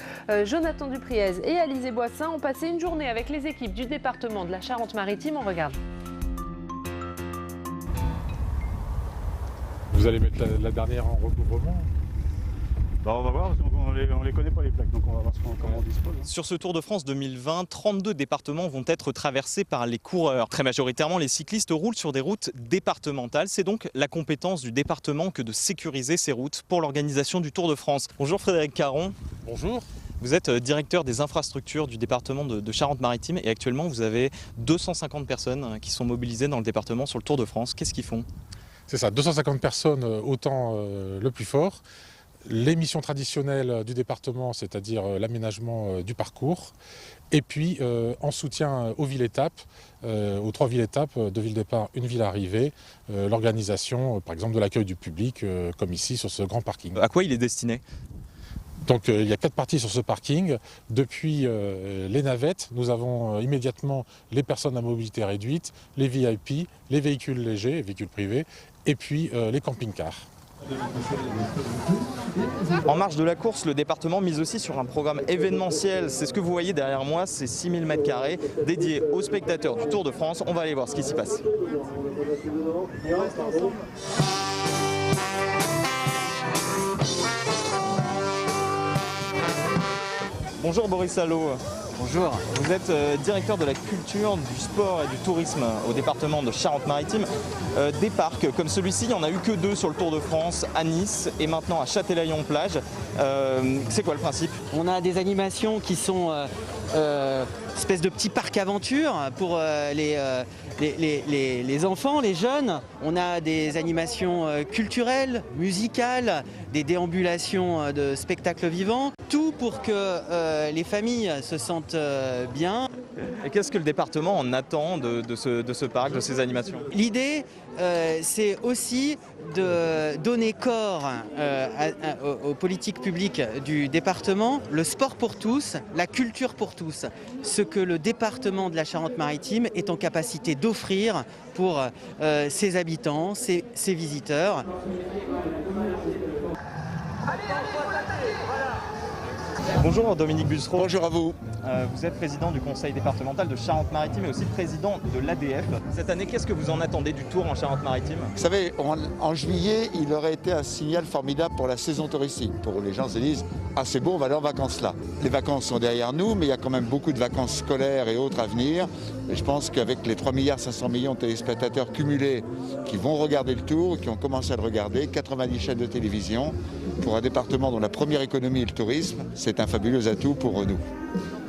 Jonathan Dupriez et Alizé Boissin ont passé une journée avec les équipes du département de la Charente-Maritime. On regarde. Vous allez mettre la dernière en recouvrement? On va voir, on les connaît pas les plaques, donc on va voir comment on dispose. Sur ce Tour de France 2020, 32 départements vont être traversés par les coureurs. Très majoritairement, les cyclistes roulent sur des routes départementales. C'est donc la compétence du département que de sécuriser ces routes pour l'organisation du Tour de France. Bonjour Frédéric Caron. Bonjour. Vous êtes directeur des infrastructures du département de Charente-Maritime et actuellement vous avez 250 personnes qui sont mobilisées dans le département sur le Tour de France. Qu'est-ce qu'ils font ? C'est ça, 250 personnes au temps le plus fort. Les missions traditionnelles du département, c'est-à-dire l'aménagement du parcours. Et puis en soutien aux villes-étapes, aux 3 villes-étapes, 2 villes départ, 1 ville arrivée, l'organisation par exemple de l'accueil du public, comme ici sur ce grand parking. À quoi il est destiné ? Donc il y a 4 parties sur ce parking. Depuis les navettes, nous avons immédiatement les personnes à mobilité réduite, les VIP, les véhicules légers, les véhicules privés, et puis les camping-cars. En marge de la course, le département mise aussi sur un programme événementiel. C'est ce que vous voyez derrière moi, c'est 6000 m² dédiés aux spectateurs du Tour de France. On va aller voir ce qui s'y passe. Bonjour Boris Allot. Bonjour. Vous êtes directeur de la culture, du sport et du tourisme au département de Charente-Maritime. Des parcs comme celui-ci, il n'y en a eu que 2 sur le Tour de France, à Nice et maintenant à Châtelaillon-Plage. C'est quoi le principe ? On a des animations qui sont espèce de petits parcs aventure pour les enfants, les jeunes. On a des animations culturelles, musicales, des déambulations de spectacles vivants. Tout pour que les familles se sentent bien. Et qu'est-ce que le département en attend de ce parc, de ces animations ? L'idée, c'est aussi de donner corps aux politiques publiques du département, le sport pour tous, la culture pour tous, ce que le département de la Charente-Maritime est en capacité d'offrir pour ses habitants, ses visiteurs. Bonjour Dominique Bussereau. Bonjour à vous. Vous êtes président du conseil départemental de Charente-Maritime et aussi président de l'ADF. Cette année, qu'est-ce que vous en attendez du Tour en Charente-Maritime ? Vous savez, en juillet, il aurait été un signal formidable pour la saison touristique. Pour les gens se disent, ah c'est beau, on va aller en vacances là. Les vacances sont derrière nous, mais il y a quand même beaucoup de vacances scolaires et autres à venir. Et je pense qu'avec les 3,5 milliards de téléspectateurs cumulés qui vont regarder le Tour, qui ont commencé à le regarder, 90 chaînes de télévision, pour un département dont la première économie est le tourisme, c'est c'est un fabuleux atout pour nous.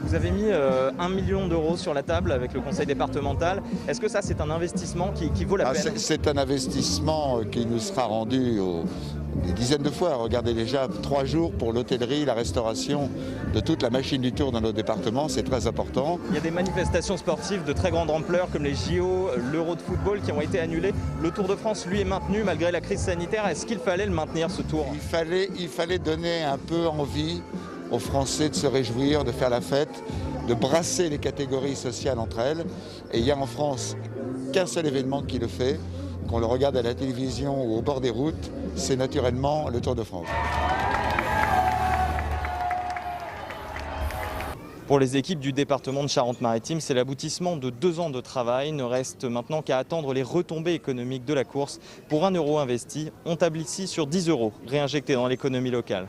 Vous avez mis 1 million d'euros sur la table avec le conseil départemental. Est-ce que ça, c'est un investissement qui vaut la peine ? C'est un investissement qui nous sera rendu des dizaines de fois. Regardez déjà 3 jours pour l'hôtellerie, la restauration de toute la machine du Tour dans nos départements, c'est très important. Il y a des manifestations sportives de très grande ampleur comme les JO, l'Euro de football qui ont été annulés. Le Tour de France, lui, est maintenu malgré la crise sanitaire. Est-ce qu'il fallait le maintenir, ce Tour ? Il fallait donner un peu envie aux Français de se réjouir, de faire la fête, de brasser les catégories sociales entre elles. Et il y a en France qu'un seul événement qui le fait, qu'on le regarde à la télévision ou au bord des routes, c'est naturellement le Tour de France. Pour les équipes du département de Charente-Maritime, c'est l'aboutissement de 2 ans de travail. Il ne reste maintenant qu'à attendre les retombées économiques de la course. Pour 1 euro investi, on table ici sur 10 euros réinjectés dans l'économie locale.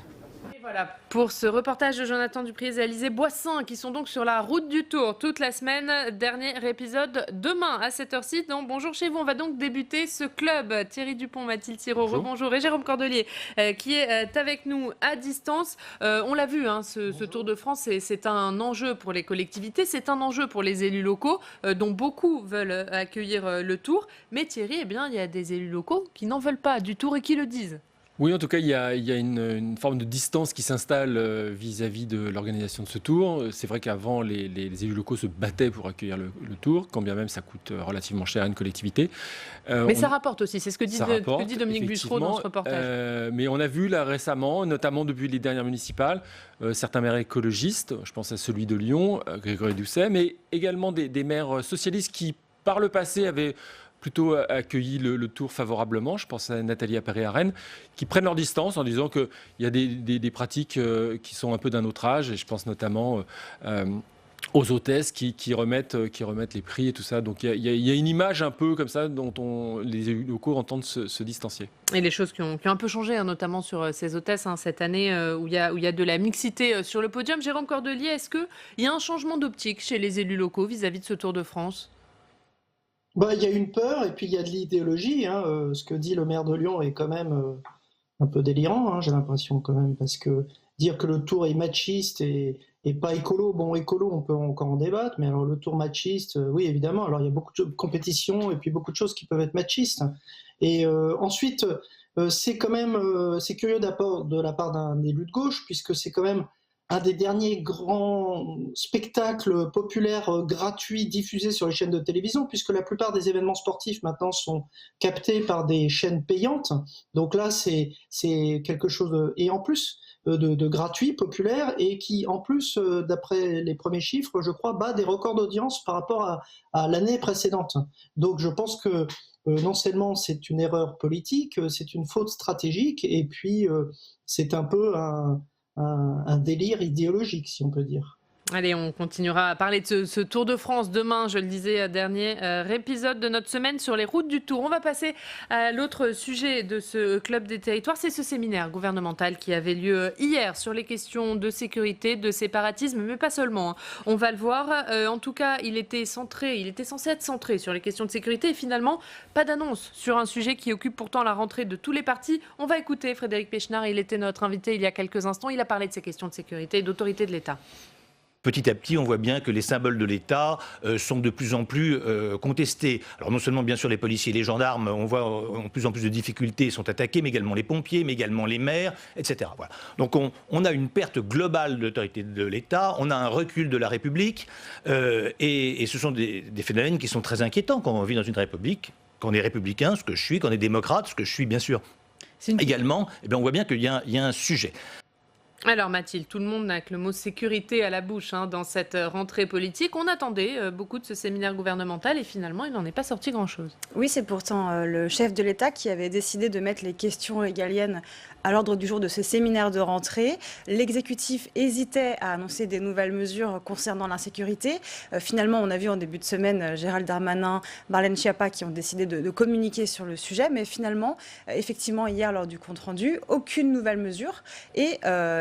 Voilà pour ce reportage de Jonathan Dupries et Alizé Boissin qui sont donc sur la route du Tour toute la semaine. Dernier épisode demain à cette heure-ci dans Bonjour chez vous. On va donc débuter ce club. Thierry Dupont, Mathilde Siro, rebonjour, et Jérôme Cordelier qui est avec nous à distance. On l'a vu, ce Tour de France, c'est un enjeu pour les collectivités, c'est un enjeu pour les élus locaux dont beaucoup veulent accueillir le Tour. Mais Thierry, il y a des élus locaux qui n'en veulent pas du Tour et qui le disent. Oui, en tout cas, il y a une forme de distance qui s'installe vis-à-vis de l'organisation de ce tour. C'est vrai qu'avant, les élus locaux se battaient pour accueillir le tour, quand bien même ça coûte relativement cher à une collectivité. Mais ça rapporte aussi, c'est ce que dit Dominique Bussereau dans ce reportage. Mais on a vu là récemment, notamment depuis les dernières municipales, certains maires écologistes, je pense à celui de Lyon, Grégory Doucet, mais également des maires socialistes qui, par le passé, avaient plutôt accueilli le Tour favorablement. Je pense à Nathalie Appéré à Rennes, qui prennent leur distance en disant qu'il y a des pratiques qui sont un peu d'un autre âge, et je pense notamment aux hôtesses qui remettent les prix et tout ça. Donc il y a une image un peu comme ça dont les élus locaux entendent se distancier. Et les choses qui ont un peu changé, notamment sur ces hôtesses cette année où il y a de la mixité sur le podium. Jérôme Cordelier, est-ce qu'il y a un changement d'optique chez les élus locaux vis-à-vis de ce Tour de France ? Il y a une peur et puis il y a de l'idéologie. Ce que dit le maire de Lyon est quand même un peu délirant, j'ai l'impression quand même, parce que dire que le Tour est machiste et pas écolo, écolo on peut encore en débattre, mais alors le Tour machiste, oui évidemment, alors il y a beaucoup de compétitions et puis beaucoup de choses qui peuvent être machistes. Et ensuite, c'est quand même c'est curieux d'apport de la part d'un élu de gauche, puisque c'est quand même un des derniers grands spectacles populaires gratuits diffusés sur les chaînes de télévision, puisque la plupart des événements sportifs maintenant sont captés par des chaînes payantes. Donc là, c'est quelque chose et en plus de gratuit, populaire, et qui en plus, d'après les premiers chiffres, je crois, bat des records d'audience par rapport à l'année précédente. Donc je pense que non seulement c'est une erreur politique, c'est une faute stratégique, et puis c'est un peu un délire idéologique, si on peut dire. Allez, on continuera à parler de ce Tour de France demain, je le disais, dernier épisode de notre semaine sur les routes du Tour. On va passer à l'autre sujet de ce club des territoires, c'est ce séminaire gouvernemental qui avait lieu hier sur les questions de sécurité, de séparatisme, mais pas seulement. On va le voir. En tout cas, il était censé être centré sur les questions de sécurité et finalement, pas d'annonce sur un sujet qui occupe pourtant la rentrée de tous les partis. On va écouter Frédéric Pechnard, il était notre invité il y a quelques instants. Il a parlé de ces questions de sécurité et d'autorité de l'État. Petit à petit, on voit bien que les symboles de l'État sont de plus en plus contestés. Alors non seulement, bien sûr, les policiers et les gendarmes, on voit en plus en plus de difficultés, sont attaqués, mais également les pompiers, mais également les maires, etc. Voilà. Donc on a une perte globale de l'autorité de l'État, on a un recul de la République, et ce sont des phénomènes qui sont très inquiétants quand on vit dans une République, quand on est républicain, ce que je suis, quand on est démocrate, ce que je suis, bien sûr. Également, on voit bien qu'il y a un sujet. Alors Mathilde, tout le monde n'a que le mot sécurité à la bouche dans cette rentrée politique. On attendait beaucoup de ce séminaire gouvernemental et finalement il n'en est pas sorti grand-chose. Oui, c'est pourtant le chef de l'État qui avait décidé de mettre les questions régaliennes à l'ordre du jour de ce séminaire de rentrée. L'exécutif hésitait à annoncer des nouvelles mesures concernant l'insécurité. Finalement, on a vu en début de semaine Gérald Darmanin, Marlène Schiappa qui ont décidé de communiquer sur le sujet. Mais finalement, effectivement, hier, lors du compte-rendu, aucune nouvelle mesure. Et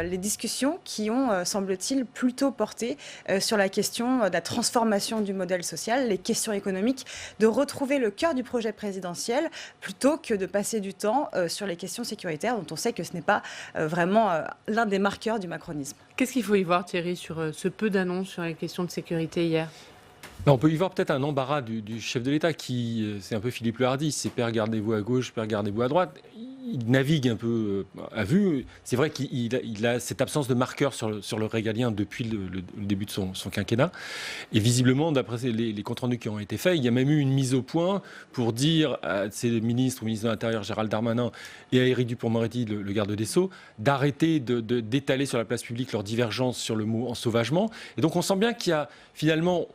les discussions qui ont, semble-t-il, plutôt porté sur la question de la transformation du modèle social, les questions économiques, de retrouver le cœur du projet présidentiel plutôt que de passer du temps sur les questions sécuritaires dont on sait que ce n'est pas vraiment l'un des marqueurs du macronisme. Qu'est-ce qu'il faut y voir, Thierry, sur ce peu d'annonces sur les questions de sécurité hier ? On peut y voir peut-être un embarras du chef de l'État qui, c'est un peu Philippe le Hardy, c'est père gardez-vous à gauche, père gardez-vous à droite. Il navigue un peu à vue. C'est vrai qu'il a cette absence de marqueur sur le régalien depuis le début de son quinquennat. Et visiblement, d'après les comptes rendus qui ont été faits, il y a même eu une mise au point pour dire à ses ministres, au ministre de l'Intérieur Gérald Darmanin et à Éric Dupond-Moretti, le garde des Sceaux, d'arrêter d'étaler sur la place publique leurs divergences sur le mot ensauvagement. Et donc on sent bien qu'il y a finalement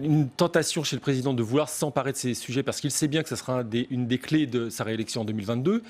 une tentation chez le président de vouloir s'emparer de ces sujets parce qu'il sait bien que ce sera une des clés de sa réélection en 2022.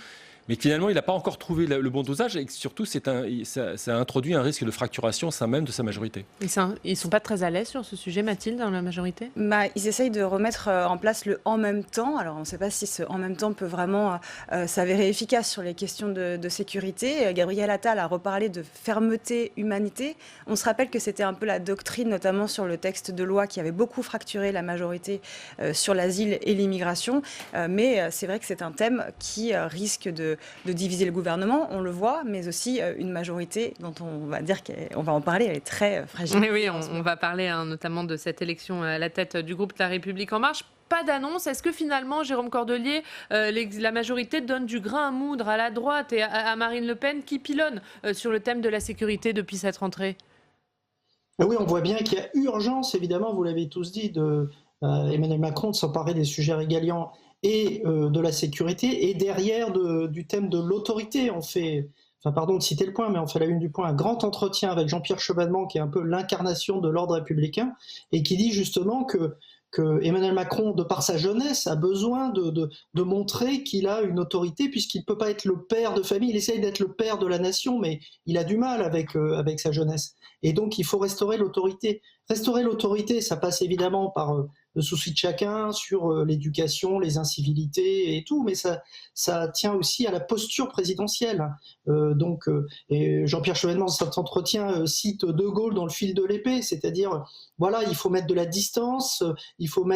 Mais finalement, il n'a pas encore trouvé le bon dosage et que surtout, ça a introduit un risque de fracturation au sein même de sa majorité. Ils ne sont pas très à l'aise sur ce sujet, Mathilde, dans la majorité ? Ils essayent de remettre en place le « en même temps ». Alors, on ne sait pas si ce « en même temps » peut vraiment s'avérer efficace sur les questions de sécurité. Gabriel Attal a reparlé de fermeté, humanité. On se rappelle que c'était un peu la doctrine, notamment sur le texte de loi qui avait beaucoup fracturé la majorité sur l'asile et l'immigration. Mais c'est vrai que c'est un thème qui risque de diviser le gouvernement, on le voit, mais aussi une majorité dont on va dire qu'on va en parler, elle est très fragile. Oui, on va parler notamment de cette élection à la tête du groupe La République En Marche. Pas d'annonce. Est-ce que finalement, Jérôme Cordelier, la majorité donne du grain à moudre à la droite et à Marine Le Pen qui pilonne sur le thème de la sécurité depuis cette rentrée ? Oui, on voit bien qu'il y a urgence, évidemment, vous l'avez tous dit, de Emmanuel Macron de s'emparer des sujets régaliens et de la sécurité, et derrière du thème de l'autorité, on fait, pardon de citer le point, mais on fait la une du point, un grand entretien avec Jean-Pierre Chevènement, qui est un peu l'incarnation de l'ordre républicain, et qui dit justement que Emmanuel Macron, de par sa jeunesse, a besoin de montrer qu'il a une autorité, puisqu'il ne peut pas être le père de famille, il essaye d'être le père de la nation, mais il a du mal avec sa jeunesse. Et donc il faut restaurer l'autorité. Restaurer l'autorité, ça passe évidemment par le souci de chacun sur l'éducation, les incivilités et tout, mais ça tient aussi à la posture présidentielle. Et Jean-Pierre Chevènement, dans cet entretien, cite De Gaulle dans le fil de l'épée, c'est-à-dire, voilà, il faut mettre de la distance, il faut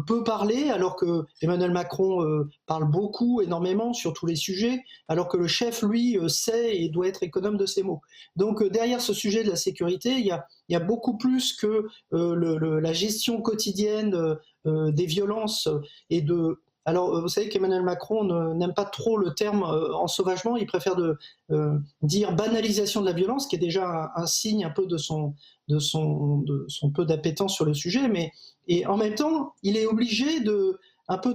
peu parler, alors que Emmanuel Macron parle beaucoup, énormément, sur tous les sujets, alors que le chef, lui, sait et doit être économe de ses mots. Donc derrière ce sujet de la sécurité, il y a beaucoup plus que la gestion quotidienne des violences et de... Alors, vous savez qu'Emmanuel Macron n'aime pas trop le terme ensauvagement, il préfère dire banalisation de la violence, qui est déjà un signe un peu de son peu d'appétence sur le sujet, et en même temps, il est obligé de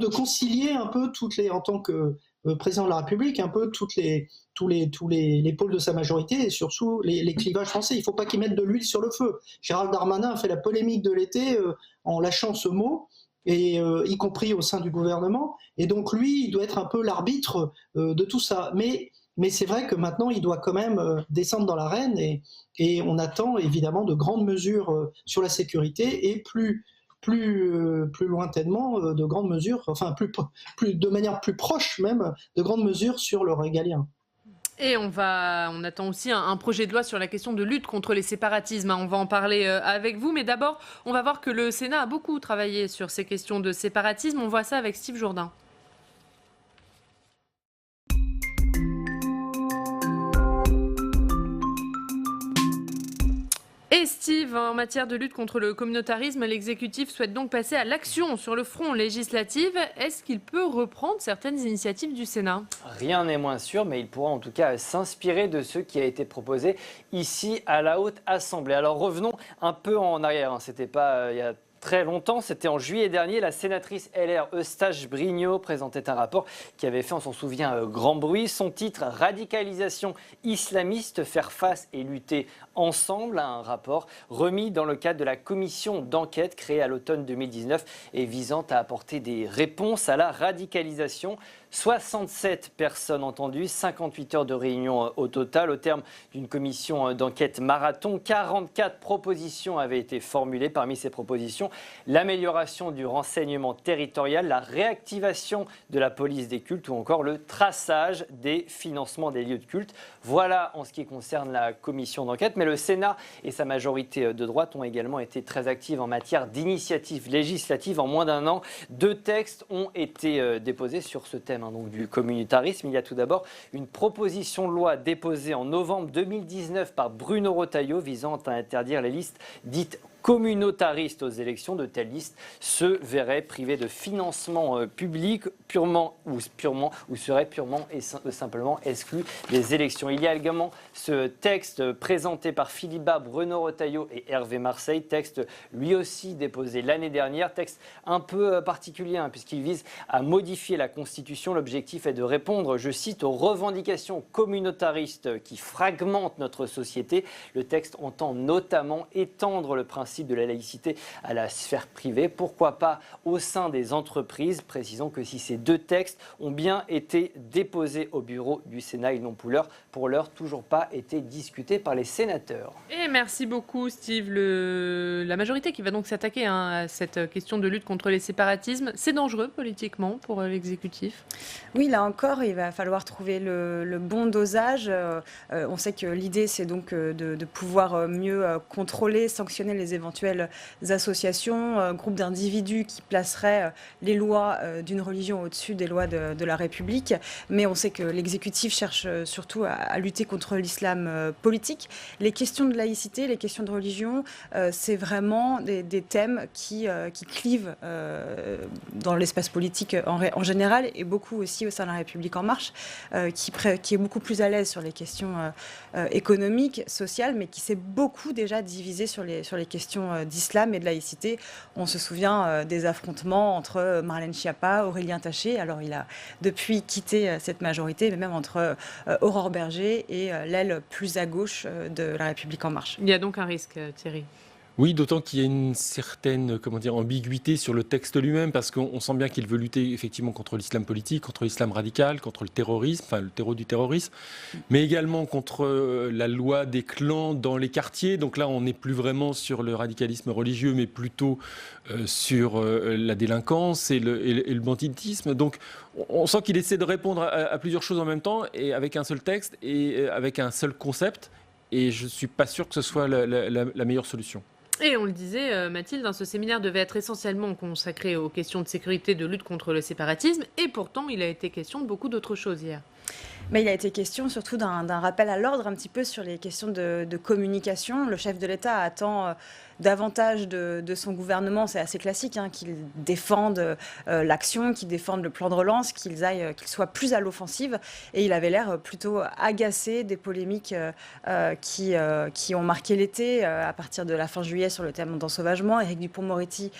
concilier un peu en tant que président de la République, un peu tous les pôles de sa majorité et surtout les clivages français. Il ne faut pas qu'ils mettent de l'huile sur le feu. Gérald Darmanin a fait la polémique de l'été en lâchant ce mot, et y compris au sein du gouvernement. Et donc lui, il doit être un peu l'arbitre de tout ça. Mais c'est vrai que maintenant, il doit quand même descendre dans l'arène, et on attend évidemment de grandes mesures sur la sécurité et plus lointainement de grandes mesures, de manière plus proche même, de grandes mesures sur le régalien. Et on attend aussi un projet de loi sur la question de lutte contre les séparatismes. On va en parler avec vous, mais d'abord, on va voir que le Sénat a beaucoup travaillé sur ces questions de séparatisme. On voit ça avec Steve Jourdain. Et Steve, en matière de lutte contre le communautarisme, l'exécutif souhaite donc passer à l'action sur le front législatif. Est-ce qu'il peut reprendre certaines initiatives du Sénat ? Rien n'est moins sûr, mais il pourra en tout cas s'inspirer de ce qui a été proposé ici à la Haute Assemblée. Alors revenons un peu en arrière, c'était pas il y a très longtemps, c'était en juillet dernier, la sénatrice LR Eustache-Brinio présentait un rapport qui avait fait, on s'en souvient, grand bruit. Son titre, Radicalisation islamiste, faire face et lutter ensemble, un rapport remis dans le cadre de la commission d'enquête créée à l'automne 2019 et visant à apporter des réponses à la radicalisation. 67 personnes entendues, 58 heures de réunion au total. Au terme d'une commission d'enquête marathon, 44 propositions avaient été formulées. Parmi ces propositions, l'amélioration du renseignement territorial, la réactivation de la police des cultes ou encore le traçage des financements des lieux de culte. Voilà en ce qui concerne la commission d'enquête. Mais le Sénat et sa majorité de droite ont également été très actifs en matière d'initiatives législatives. En moins d'un an, 2 textes ont été déposés sur ce thème, donc du communautarisme. Il y a tout d'abord une proposition de loi déposée en novembre 2019 par Bruno Retailleau visant à interdire les listes dites communautaristes aux élections. De telles listes se verraient privées de financement public ou seraient purement et simplement exclues des élections. Il y a également ce texte présenté par Philippe Bas, Bruno Retailleau et Hervé Marseille, texte lui aussi déposé l'année dernière, texte un peu particulier puisqu'il vise à modifier la Constitution. L'objectif est de répondre, je cite, aux revendications communautaristes qui fragmentent notre société. Le texte entend notamment étendre le principe de la laïcité à la sphère privée. Pourquoi pas au sein des entreprises? Précisons que si ces 2 textes ont bien été déposés au bureau du Sénat, ils n'ont pour l'heure toujours pas été discutés par les sénateurs. Et merci beaucoup Steve. La majorité qui va donc s'attaquer à cette question de lutte contre les séparatismes, c'est dangereux politiquement pour l'exécutif? Oui, là encore, il va falloir trouver le bon dosage. On sait que l'idée, c'est donc de pouvoir mieux contrôler, sanctionner les éventuelles associations, groupes d'individus qui placeraient les lois d'une religion au-dessus des lois de la République. Mais on sait que l'exécutif cherche surtout à lutter contre l'islam politique. Les questions de laïcité, les questions de religion, c'est vraiment des thèmes qui clivent dans l'espace politique en général et beaucoup aussi au sein de la République En Marche, qui est beaucoup plus à l'aise sur les questions économiques, sociales, mais qui s'est beaucoup déjà divisé sur les questions d'islam et de laïcité. On se souvient des affrontements entre Marlène Schiappa, Aurélien Taché. Alors il a depuis quitté cette majorité, mais même entre Aurore Berger et l'aile plus à gauche de la République En Marche. Il y a donc un risque, Thierry. Oui, d'autant qu'il y a une certaine ambiguïté sur le texte lui-même, parce qu'on sent bien qu'il veut lutter effectivement contre l'islam politique, contre l'islam radical, contre le terrorisme, le terreau du terrorisme, mais également contre la loi des clans dans les quartiers. Donc là, on n'est plus vraiment sur le radicalisme religieux, mais plutôt sur la délinquance et le banditisme. Donc on sent qu'il essaie de répondre à plusieurs choses en même temps, et avec un seul texte, et avec un seul concept, et je ne suis pas sûr que ce soit la meilleure solution. Et on le disait, Mathilde, ce séminaire devait être essentiellement consacré aux questions de sécurité, de lutte contre le séparatisme, et pourtant il a été question de beaucoup d'autres choses hier. Mais il a été question surtout d'un rappel à l'ordre un petit peu sur les questions de communication. Le chef de l'État attend davantage de son gouvernement, c'est assez classique, qu'il défende l'action, qu'il défende le plan de relance, qu'il soit plus à l'offensive. Et il avait l'air plutôt agacé des polémiques qui ont marqué l'été à partir de la fin juillet sur le thème d'ensauvagement. Éric Dupond-Moretti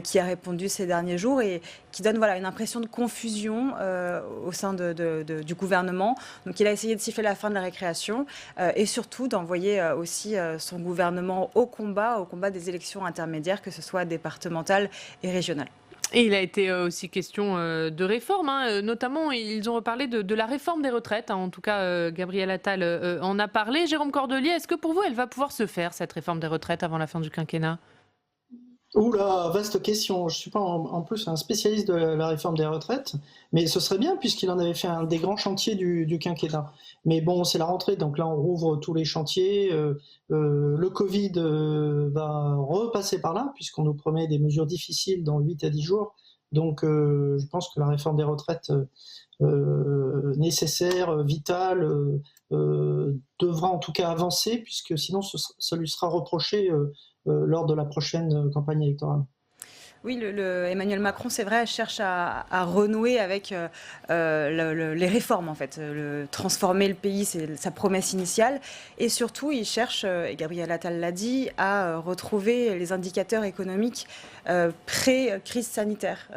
qui a répondu ces derniers jours et qui donne une impression de confusion au sein du gouvernement. Donc il a essayé de siffler la fin de la récréation et surtout d'envoyer aussi son gouvernement au combat des élections intermédiaires, que ce soit départementales et régionales. Et il a été aussi question de réforme, notamment ils ont reparlé de la réforme des retraites, en tout cas Gabriel Attal en a parlé. Jérôme Cordelier, est-ce que pour vous elle va pouvoir se faire, cette réforme des retraites, avant la fin du quinquennat ? Oula, vaste question. Je ne suis pas en plus un spécialiste de la réforme des retraites, mais ce serait bien puisqu'il en avait fait un des grands chantiers du quinquennat. Mais bon, c'est la rentrée, donc là on rouvre tous les chantiers. Le Covid va repasser par là puisqu'on nous promet des mesures difficiles dans 8 à 10 jours. Donc je pense que la réforme des retraites nécessaire, vitale, devra en tout cas avancer puisque sinon ça lui sera reproché lors de la prochaine campagne électorale. Oui, Emmanuel Macron, c'est vrai, cherche à renouer avec les réformes, en fait. Transformer le pays, c'est sa promesse initiale. Et surtout, il cherche, et Gabriel Attal l'a dit, à retrouver les indicateurs économiques pré-crise sanitaire,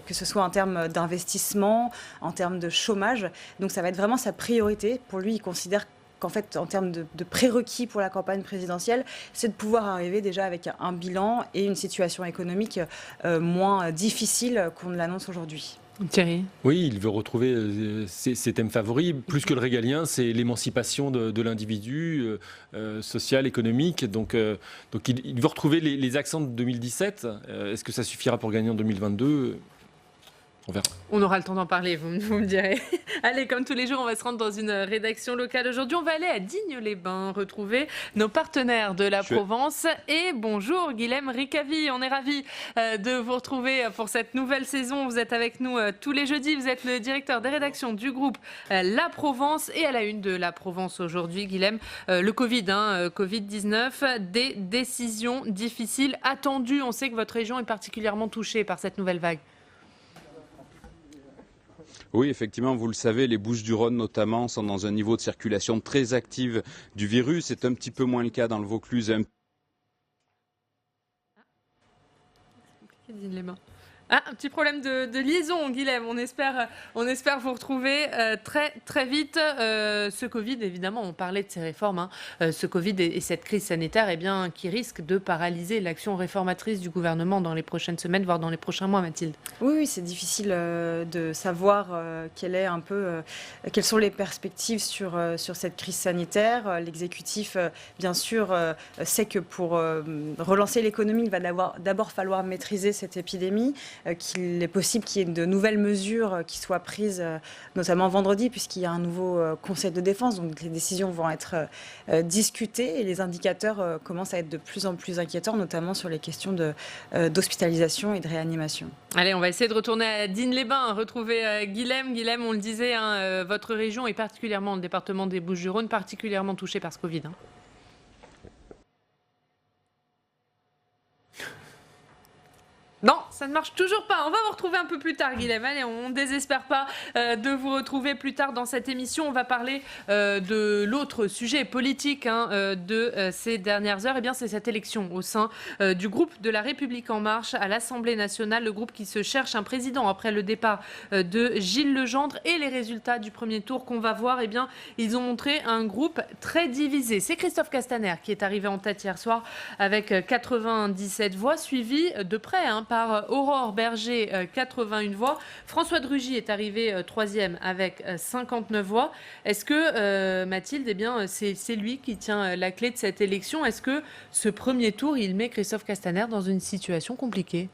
que ce soit en termes d'investissement, en termes de chômage. Donc ça va être vraiment sa priorité. Pour lui, il considère qu'en fait, en termes de prérequis pour la campagne présidentielle, c'est de pouvoir arriver déjà avec un bilan et une situation économique moins difficile qu'on ne l'annonce aujourd'hui. Thierry. Oui, il veut retrouver ses thèmes favoris. Plus que le régalien, c'est l'émancipation de l'individu, social, économique. Donc il veut retrouver les accents de 2017. Est-ce que ça suffira pour gagner en 2022 ? On verra. On aura le temps d'en parler, vous me direz. Allez, comme tous les jours, on va se rendre dans une rédaction locale. Aujourd'hui, on va aller à Digne-les-Bains, retrouver nos partenaires de la Provence. Et bonjour, Guilhem Ricavi. On est ravis de vous retrouver pour cette nouvelle saison. Vous êtes avec nous tous les jeudis. Vous êtes le directeur des rédactions du groupe La Provence. Et à la une de La Provence aujourd'hui, Guilhem, le Covid, Covid-19, des décisions difficiles attendues. On sait que votre région est particulièrement touchée par cette nouvelle vague. Oui, effectivement, vous le savez, les Bouches-du-Rhône notamment sont dans un niveau de circulation très active du virus. C'est un petit peu moins le cas dans le Vaucluse. Un petit problème de liaison, Guilhem. On espère vous retrouver très, très vite. Ce Covid, évidemment, on parlait de ces réformes. Ce Covid et cette crise sanitaire, qui risque de paralyser l'action réformatrice du gouvernement dans les prochaines semaines, voire dans les prochains mois, Mathilde. Oui, c'est difficile de savoir quelles sont les perspectives sur cette crise sanitaire. L'exécutif, bien sûr, sait que pour relancer l'économie, il va d'abord falloir maîtriser cette épidémie. Qu'il est possible qu'il y ait de nouvelles mesures qui soient prises, notamment vendredi, puisqu'il y a un nouveau Conseil de défense. Donc les décisions vont être discutées et les indicateurs commencent à être de plus en plus inquiétants, notamment sur les questions d'hospitalisation et de réanimation. Allez, on va essayer de retourner à Digne-les-Bains, retrouver Guilhem. Guilhem, on le disait, votre région est particulièrement, le département des Bouches-du-Rhône, particulièrement touché par ce Covid. Non, ça ne marche toujours pas. On va vous retrouver un peu plus tard, Guilhem. Allez, on ne désespère pas de vous retrouver plus tard dans cette émission. On va parler de l'autre sujet politique de ces dernières heures. C'est cette élection au sein du groupe de La République En Marche à l'Assemblée nationale. Le groupe qui se cherche un président après le départ de Gilles Legendre. Et les résultats du premier tour qu'on va voir, ils ont montré un groupe très divisé. C'est Christophe Castaner qui est arrivé en tête hier soir avec 97 voix, suivi de près par Aurore Berger, 81 voix. François de Rugy est arrivé troisième avec 59 voix. Est-ce que, Mathilde, c'est lui qui tient la clé de cette élection? Est-ce que ce premier tour, il met Christophe Castaner dans une situation compliquée?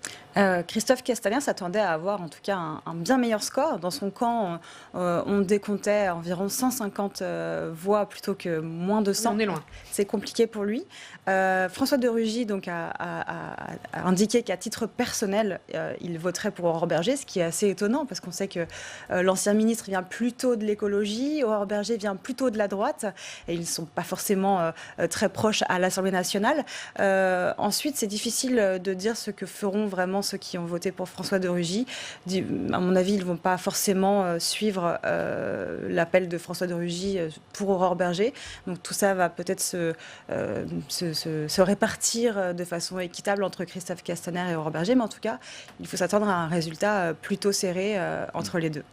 Christophe Castaner s'attendait à avoir en tout cas un bien meilleur score. Dans son camp, on décomptait environ 150 voix plutôt que moins de 100. On est loin. C'est compliqué pour lui. François de Rugy donc, a indiqué qu'à titre personnel, il voterait pour Aurore Berger, ce qui est assez étonnant parce qu'on sait que l'ancien ministre vient plutôt de l'écologie, Aurore Berger vient plutôt de la droite et ils ne sont pas forcément très proches à l'Assemblée nationale. Ensuite, c'est difficile de dire ce que feront vraiment ceux qui ont voté pour François de Rugy. À mon avis, ils ne vont pas forcément suivre l'appel de François de Rugy pour Aurore Berger. Donc tout ça va peut-être se répartir de façon équitable entre Christophe Castaner et Aurore Berger. Mais en tout cas, il faut s'attendre à un résultat plutôt serré entre les deux.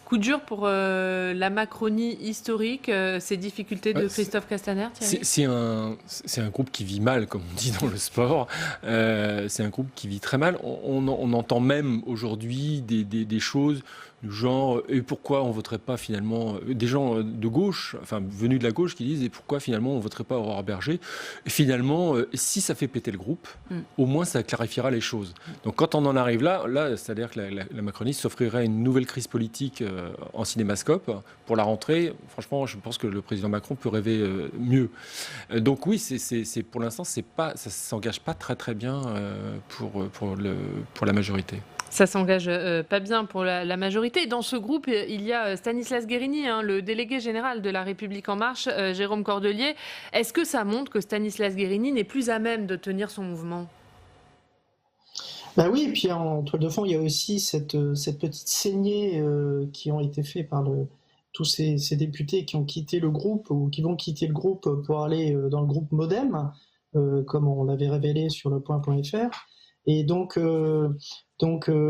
Coup dur pour la Macronie historique, ces difficultés de Christophe Castaner, Thierry ? C'est un groupe qui vit mal, comme on dit dans le sport. C'est un groupe qui vit très mal. On entend même aujourd'hui des choses du genre et pourquoi on voterait pas finalement des gens de gauche, enfin venus de la gauche, qui disent et pourquoi finalement on voterait pas Aurore Berger. Et finalement, si ça fait péter le groupe, au moins ça clarifiera les choses. Donc quand on en arrive là, c'est-à-dire que la Macronie s'offrirait une nouvelle crise politique en cinémascope pour la rentrée. Franchement, je pense que le président Macron peut rêver mieux. Donc oui, c'est pour l'instant, ça s'engage pas très très bien pour la majorité. Ça s'engage pas bien pour la majorité. Dans ce groupe, il y a Stanislas Guerini, le délégué général de La République En Marche, Jérôme Cordelier. Est-ce que ça montre que Stanislas Guerini n'est plus à même de tenir son mouvement ? Oui, et puis en toile de fond, il y a aussi cette petite saignée qui ont été faits par tous ces députés qui ont quitté le groupe ou qui vont quitter le groupe pour aller dans le groupe Modem, comme on l'avait révélé sur le point.fr. Et donc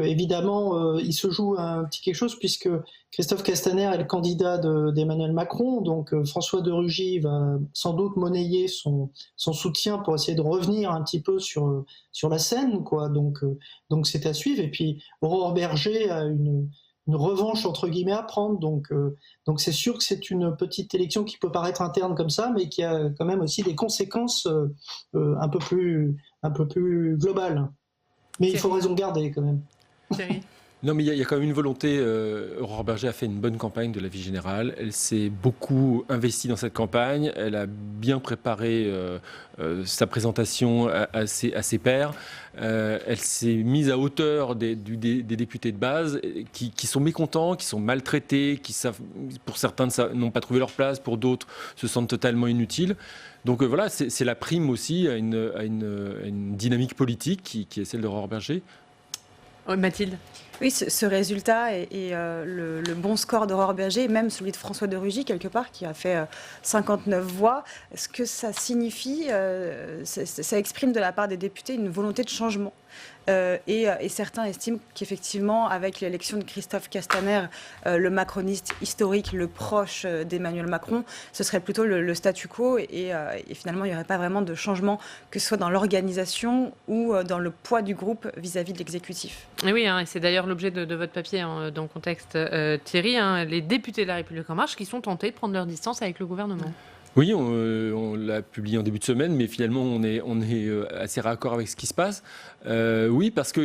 évidemment, il se joue un petit quelque chose puisque Christophe Castaner est le candidat d'Emmanuel Macron. Donc François de Rugy va sans doute monnayer son soutien pour essayer de revenir un petit peu sur la scène, quoi. Donc c'est à suivre. Et puis Aurore Berger a revanche entre guillemets à prendre. Donc c'est sûr que c'est une petite élection qui peut paraître interne comme ça, mais qui a quand même aussi des conséquences un peu plus globales. Mais il faut raison garder quand même. Non, mais il y a quand même une volonté. Aurore Bergé a fait une bonne campagne de la vie générale. Elle s'est beaucoup investie dans cette campagne. Elle a bien préparé sa présentation à ses pairs. Elle s'est mise à hauteur des députés de base qui sont mécontents, qui sont maltraités, qui savent, pour certains n'ont pas trouvé leur place, pour d'autres se sentent totalement inutiles. Donc voilà, c'est la prime aussi à une dynamique politique qui est celle d'Aurore Bergé. Oui, Mathilde. Oui, ce résultat et le bon score d'Aurore Bergé, même celui de François de Rugy, quelque part, qui a fait 59 voix, ce que ça signifie, ça exprime de la part des députés une volonté de changement. Et certains estiment qu'effectivement, avec l'élection de Christophe Castaner, le macroniste historique, le proche d'Emmanuel Macron, ce serait plutôt le statu quo et finalement, il n'y aurait pas vraiment de changement, que ce soit dans l'organisation ou dans le poids du groupe vis-à-vis de l'exécutif. Et oui, et c'est d'ailleurs l'objet de votre papier dans Contexte, Thierry, les députés de La République En Marche qui sont tentés de prendre leur distance avec le gouvernement. Oui, on l'a publié en début de semaine, mais finalement, on est assez raccord avec ce qui se passe. Oui, parce que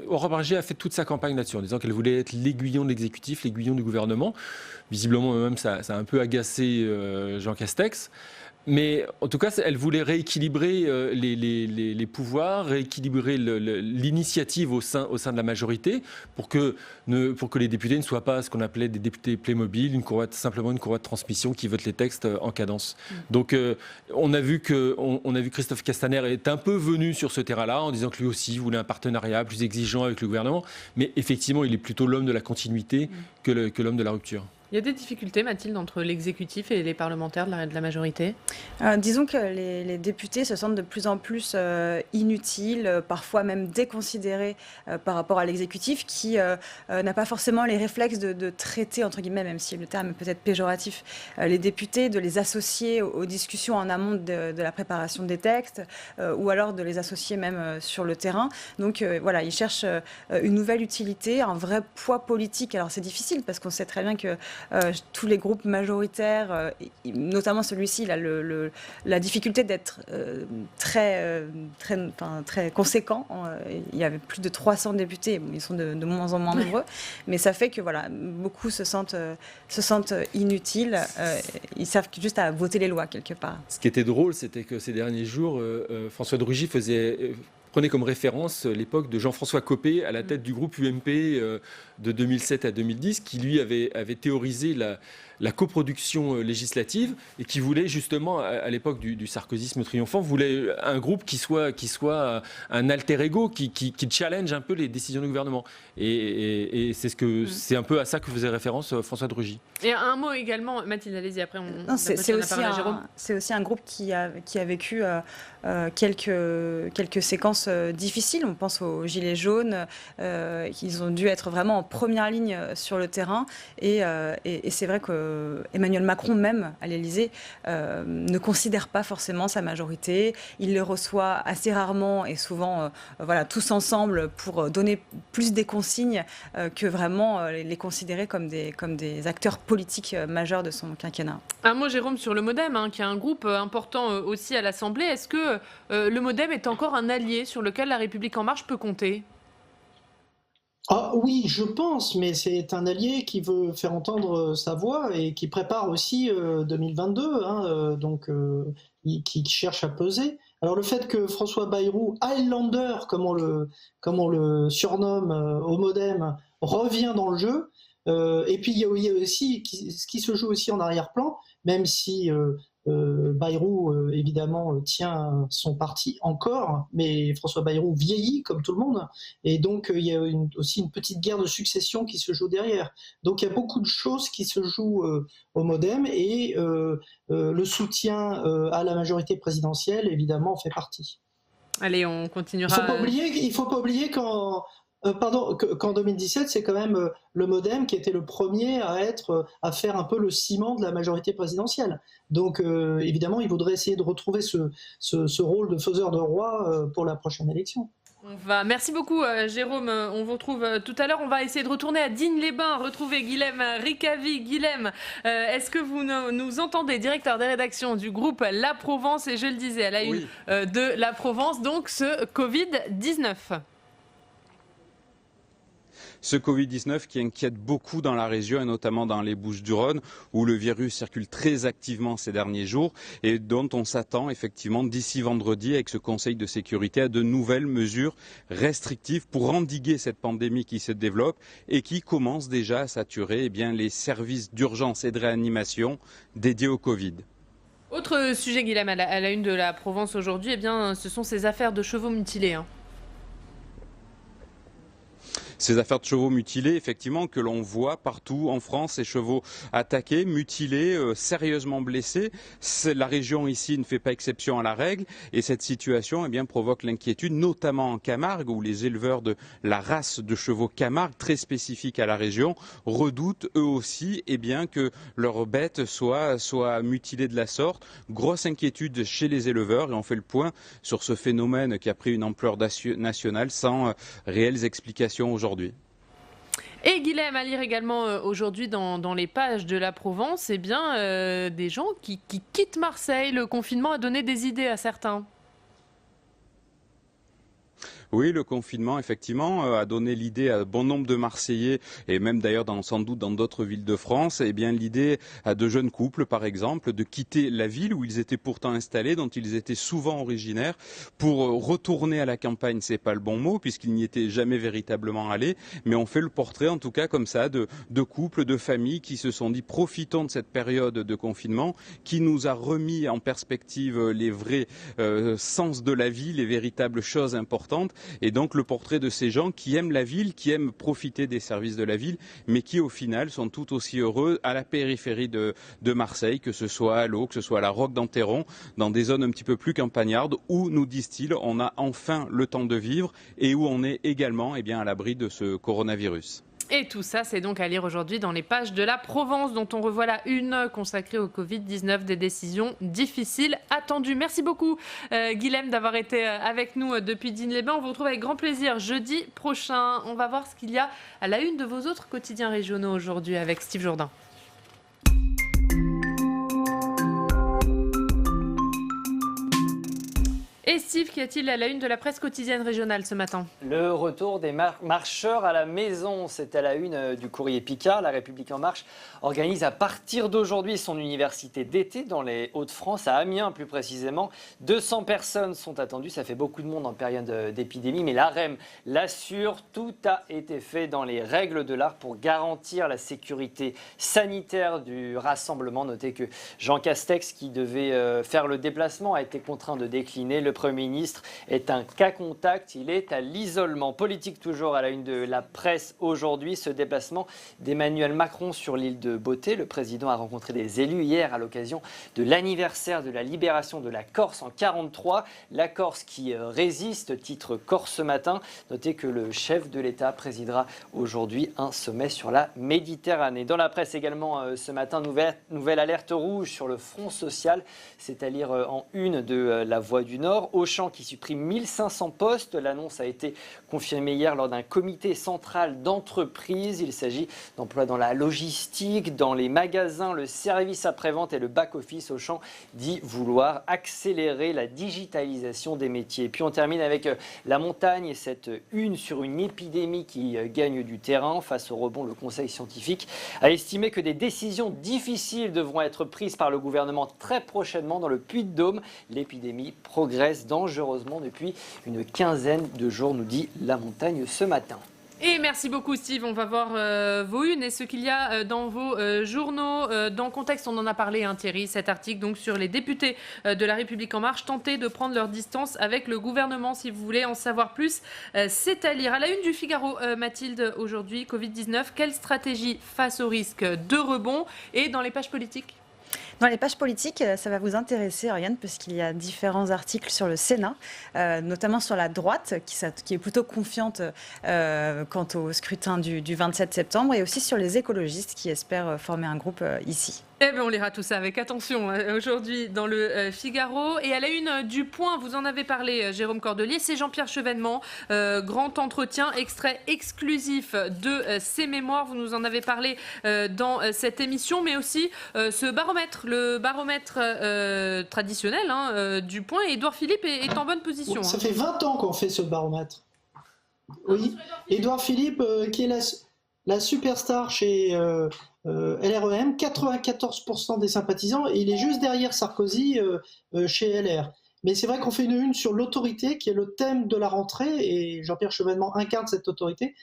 Aurore Bergé a fait toute sa campagne là-dessus, en disant qu'elle voulait être l'aiguillon de l'exécutif, l'aiguillon du gouvernement. Visiblement, même, ça a un peu agacé Jean Castex. Mais en tout cas, elle voulait rééquilibrer les pouvoirs, rééquilibrer l'initiative au sein de la majorité pour que les députés ne soient pas ce qu'on appelait des députés Playmobil, simplement une courroie de transmission qui vote les textes en cadence. Donc on a vu Christophe Castaner est un peu venu sur ce terrain-là en disant que lui aussi voulait un partenariat plus exigeant avec le gouvernement. Mais effectivement, il est plutôt l'homme de la continuité que l'homme de la rupture. Il y a des difficultés, Mathilde, entre l'exécutif et les parlementaires de la majorité ? Disons que les députés se sentent de plus en plus inutiles, parfois même déconsidérés par rapport à l'exécutif qui n'a pas forcément les réflexes de traiter, entre guillemets, même si le terme est peut-être péjoratif, les députés, de les associer aux discussions en amont de la préparation des textes ou alors de les associer même sur le terrain. Donc voilà, ils cherchent une nouvelle utilité, un vrai poids politique. Alors c'est difficile parce qu'on sait très bien que tous les groupes majoritaires, notamment celui-ci, il a la difficulté d'être très conséquent. Il y avait plus de 300 députés, ils sont de moins en moins nombreux, mais ça fait que voilà, beaucoup se sentent inutiles. Ils servent juste à voter les lois quelque part. Ce qui était drôle, c'était que ces derniers jours, François de Rugy prenait comme référence l'époque de Jean-François Copé à la tête du groupe UMP de 2007 à 2010, qui lui avait théorisé la coproduction législative et qui voulait justement, à l'époque du sarkozysme triomphant, voulait un groupe qui soit un alter ego, qui challenge un peu les décisions du gouvernement. Et c'est un peu à ça que faisait référence François de Rugy. Et un mot également, Mathilde, allez-y, après c'est aussi un groupe qui a vécu quelques séquences difficiles. On pense aux Gilets jaunes, ils ont dû être vraiment en première ligne sur le terrain. Et c'est vrai que Emmanuel Macron même à l'Élysée ne considère pas forcément sa majorité. Il les reçoit assez rarement et souvent tous ensemble pour donner plus des consignes que vraiment les considérer comme des acteurs politiques majeurs de son quinquennat. Un mot, Jérôme, sur le MoDem, qui est un groupe important aussi à l'Assemblée. Est-ce que le MoDem est encore un allié sur lequel La République En Marche peut compter ? Ah oui, je pense, mais c'est un allié qui veut faire entendre sa voix et qui prépare aussi 2022, qui cherche à peser. Alors le fait que François Bayrou, Highlander, comme on le surnomme au MoDem, revient dans le jeu, et puis il y a aussi ce qui se joue aussi en arrière-plan, même si Bayrou évidemment tient son parti encore, mais François Bayrou vieillit comme tout le monde, et donc il y a aussi une petite guerre de succession qui se joue derrière. Donc il y a beaucoup de choses qui se jouent au MoDem, et le soutien à la majorité présidentielle évidemment en fait partie. Allez, on continuera. Il faut pas oublier qu'en 2017, c'est quand même le MoDem qui était le premier à faire un peu le ciment de la majorité présidentielle. Donc évidemment, il voudrait essayer de retrouver ce rôle de faiseur de roi pour la prochaine élection. Merci beaucoup Jérôme, on vous retrouve tout à l'heure. On va essayer de retourner à Digne-les-Bains, retrouver Guilhem Ricavi. Guilhem, est-ce que vous nous entendez, directeur des rédactions du groupe La Provence, et je le disais à la une de La Provence, donc ce Covid-19 ? Ce Covid-19 qui inquiète beaucoup dans la région et notamment dans les Bouches-du-Rhône où le virus circule très activement ces derniers jours et dont on s'attend effectivement d'ici vendredi avec ce Conseil de sécurité à de nouvelles mesures restrictives pour endiguer cette pandémie qui se développe et qui commence déjà à saturer les services d'urgence et de réanimation dédiés au Covid. Autre sujet, Guilhem, à la une de La Provence aujourd'hui, ce sont ces affaires de chevaux mutilés. Ces affaires de chevaux mutilés, effectivement, que l'on voit partout en France, ces chevaux attaqués, mutilés, sérieusement blessés. La région ici ne fait pas exception à la règle et cette situation provoque l'inquiétude, notamment en Camargue, où les éleveurs de la race de chevaux Camargue, très spécifique à la région, redoutent eux aussi que leurs bêtes soient mutilées de la sorte. Grosse inquiétude chez les éleveurs et on fait le point sur ce phénomène qui a pris une ampleur nationale sans réelles explications aujourd'hui. Et Guilhem, à lire également aujourd'hui dans les pages de La Provence, des gens qui quittent Marseille. Le confinement a donné des idées à certains. Oui, le confinement, effectivement, a donné l'idée à bon nombre de Marseillais, et même d'ailleurs sans doute dans d'autres villes de France, l'idée à de jeunes couples, par exemple, de quitter la ville où ils étaient pourtant installés, dont ils étaient souvent originaires, pour retourner à la campagne. C'est pas le bon mot, puisqu'ils n'y étaient jamais véritablement allés, mais on fait le portrait, en tout cas, comme ça, de couples, de familles qui se sont dit, profitons de cette période de confinement, qui nous a remis en perspective les vrais sens de la vie, les véritables choses importantes. Et donc le portrait de ces gens qui aiment la ville, qui aiment profiter des services de la ville, mais qui au final sont tout aussi heureux à la périphérie de Marseille, que ce soit à l'eau, que ce soit à la Roque d'Enterron, dans des zones un petit peu plus campagnardes, où, nous disent-ils, on a enfin le temps de vivre et où on est également à l'abri de ce coronavirus. Et tout ça, c'est donc à lire aujourd'hui dans les pages de La Provence, dont on revoit la une consacrée au Covid-19, des décisions difficiles attendues. Merci beaucoup, Guilhem, d'avoir été avec nous depuis Digne-les-Bains. On vous retrouve avec grand plaisir jeudi prochain. On va voir ce qu'il y a à la une de vos autres quotidiens régionaux aujourd'hui avec Steve Jourdain. Et Steve, qu'y a-t-il à la une de la presse quotidienne régionale ce matin ? Le retour des marcheurs à la maison, c'est à la une du Courrier Picard. La République En Marche organise à partir d'aujourd'hui son université d'été dans les Hauts-de-France, à Amiens plus précisément. 200 personnes sont attendues, ça fait beaucoup de monde en période d'épidémie, mais l'AREM l'assure, tout a été fait dans les règles de l'art pour garantir la sécurité sanitaire du rassemblement. Notez que Jean Castex, qui devait faire le déplacement, a été contraint de décliner. Le Premier ministre est un cas contact, il est à l'isolement. Politique toujours à la une de la presse aujourd'hui, ce déplacement d'Emmanuel Macron sur l'île de Beauté. Le président a rencontré des élus hier à l'occasion de l'anniversaire de la libération de la Corse en 1943. La Corse qui résiste, titre Corse ce matin. Notez que le chef de l'État présidera aujourd'hui un sommet sur la Méditerranée. Dans la presse également ce matin, nouvelle alerte rouge sur le Front social. C'est à lire en une de La Voix du Nord. Auchan qui supprime 1500 postes. L'annonce a été confirmée hier lors d'un comité central d'entreprise. Il s'agit d'emplois dans la logistique, dans les magasins, le service après-vente et le back-office. Auchan dit vouloir accélérer la digitalisation des métiers. Puis on termine avec la montagne et cette une sur une épidémie qui gagne du terrain. Face au rebond, le Conseil scientifique a estimé que des décisions difficiles devront être prises par le gouvernement très prochainement dans le Puy-de-Dôme. L'épidémie progresse dangereusement depuis une quinzaine de jours, nous dit La Montagne ce matin. Et merci beaucoup Steve, on va voir vos unes et ce qu'il y a dans vos journaux. Dans Contexte, on en a parlé Thierry, cet article donc sur les députés de La République En Marche tenter de prendre leur distance avec le gouvernement. Si vous voulez en savoir plus, c'est à lire. À la une du Figaro, Mathilde, aujourd'hui, Covid-19, quelle stratégie face au risque de rebond? Et dans les pages politiques ? Dans les pages politiques, ça va vous intéresser, Oriane, parce qu'il y a différents articles sur le Sénat, notamment sur la droite, qui est plutôt confiante quant au scrutin du 27 septembre, et aussi sur les écologistes qui espèrent former un groupe ici. Eh bien, on lira tout ça avec attention aujourd'hui dans le Figaro. Et à la une du Point, vous en avez parlé, Jérôme Cordelier, c'est Jean-Pierre Chevènement. Grand entretien, extrait exclusif de ses mémoires. Vous nous en avez parlé dans cette émission, mais aussi ce baromètre, le baromètre traditionnel du Point. Et Édouard Philippe est en bonne position. Ça fait 20 ans qu'on fait ce baromètre. Oui, Édouard Philippe, qui est la superstar chez LREM, 94% des sympathisants, et il est juste derrière Sarkozy chez LR. Mais c'est vrai qu'on fait une sur l'autorité, qui est le thème de la rentrée, et Jean-Pierre Chevènement incarne cette autorité.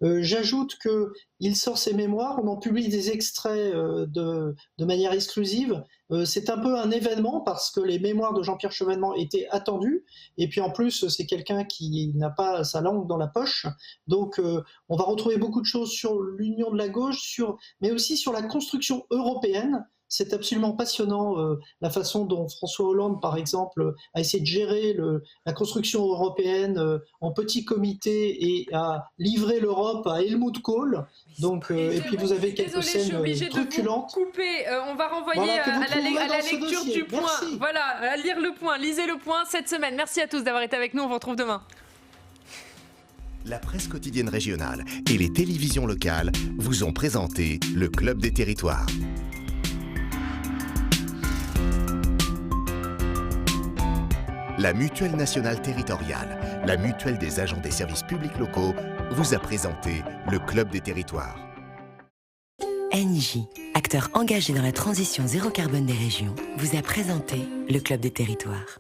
J'ajoute qu'il sort ses mémoires, on en publie des extraits de manière exclusive. C'est un peu un événement parce que les mémoires de Jean-Pierre Chevènement étaient attendues. Et puis en plus, c'est quelqu'un qui n'a pas sa langue dans la poche. Donc on va retrouver beaucoup de choses sur l'union de la gauche, mais aussi sur la construction européenne. C'est absolument passionnant la façon dont François Hollande, par exemple, a essayé de gérer la construction européenne en petit comité et a livré l'Europe à Helmut Kohl. Donc, et puis vous avez quelques scènes truculentes. On va renvoyer à la lecture du Point. Merci. Voilà, à lire le Point, lisez le Point cette semaine. Merci à tous d'avoir été avec nous. On vous retrouve demain. La presse quotidienne régionale et les télévisions locales vous ont présenté le Club des Territoires. La Mutuelle nationale territoriale, la mutuelle des agents des services publics locaux, vous a présenté le Club des Territoires. Engie, acteur engagé dans la transition zéro carbone des régions, vous a présenté le Club des Territoires.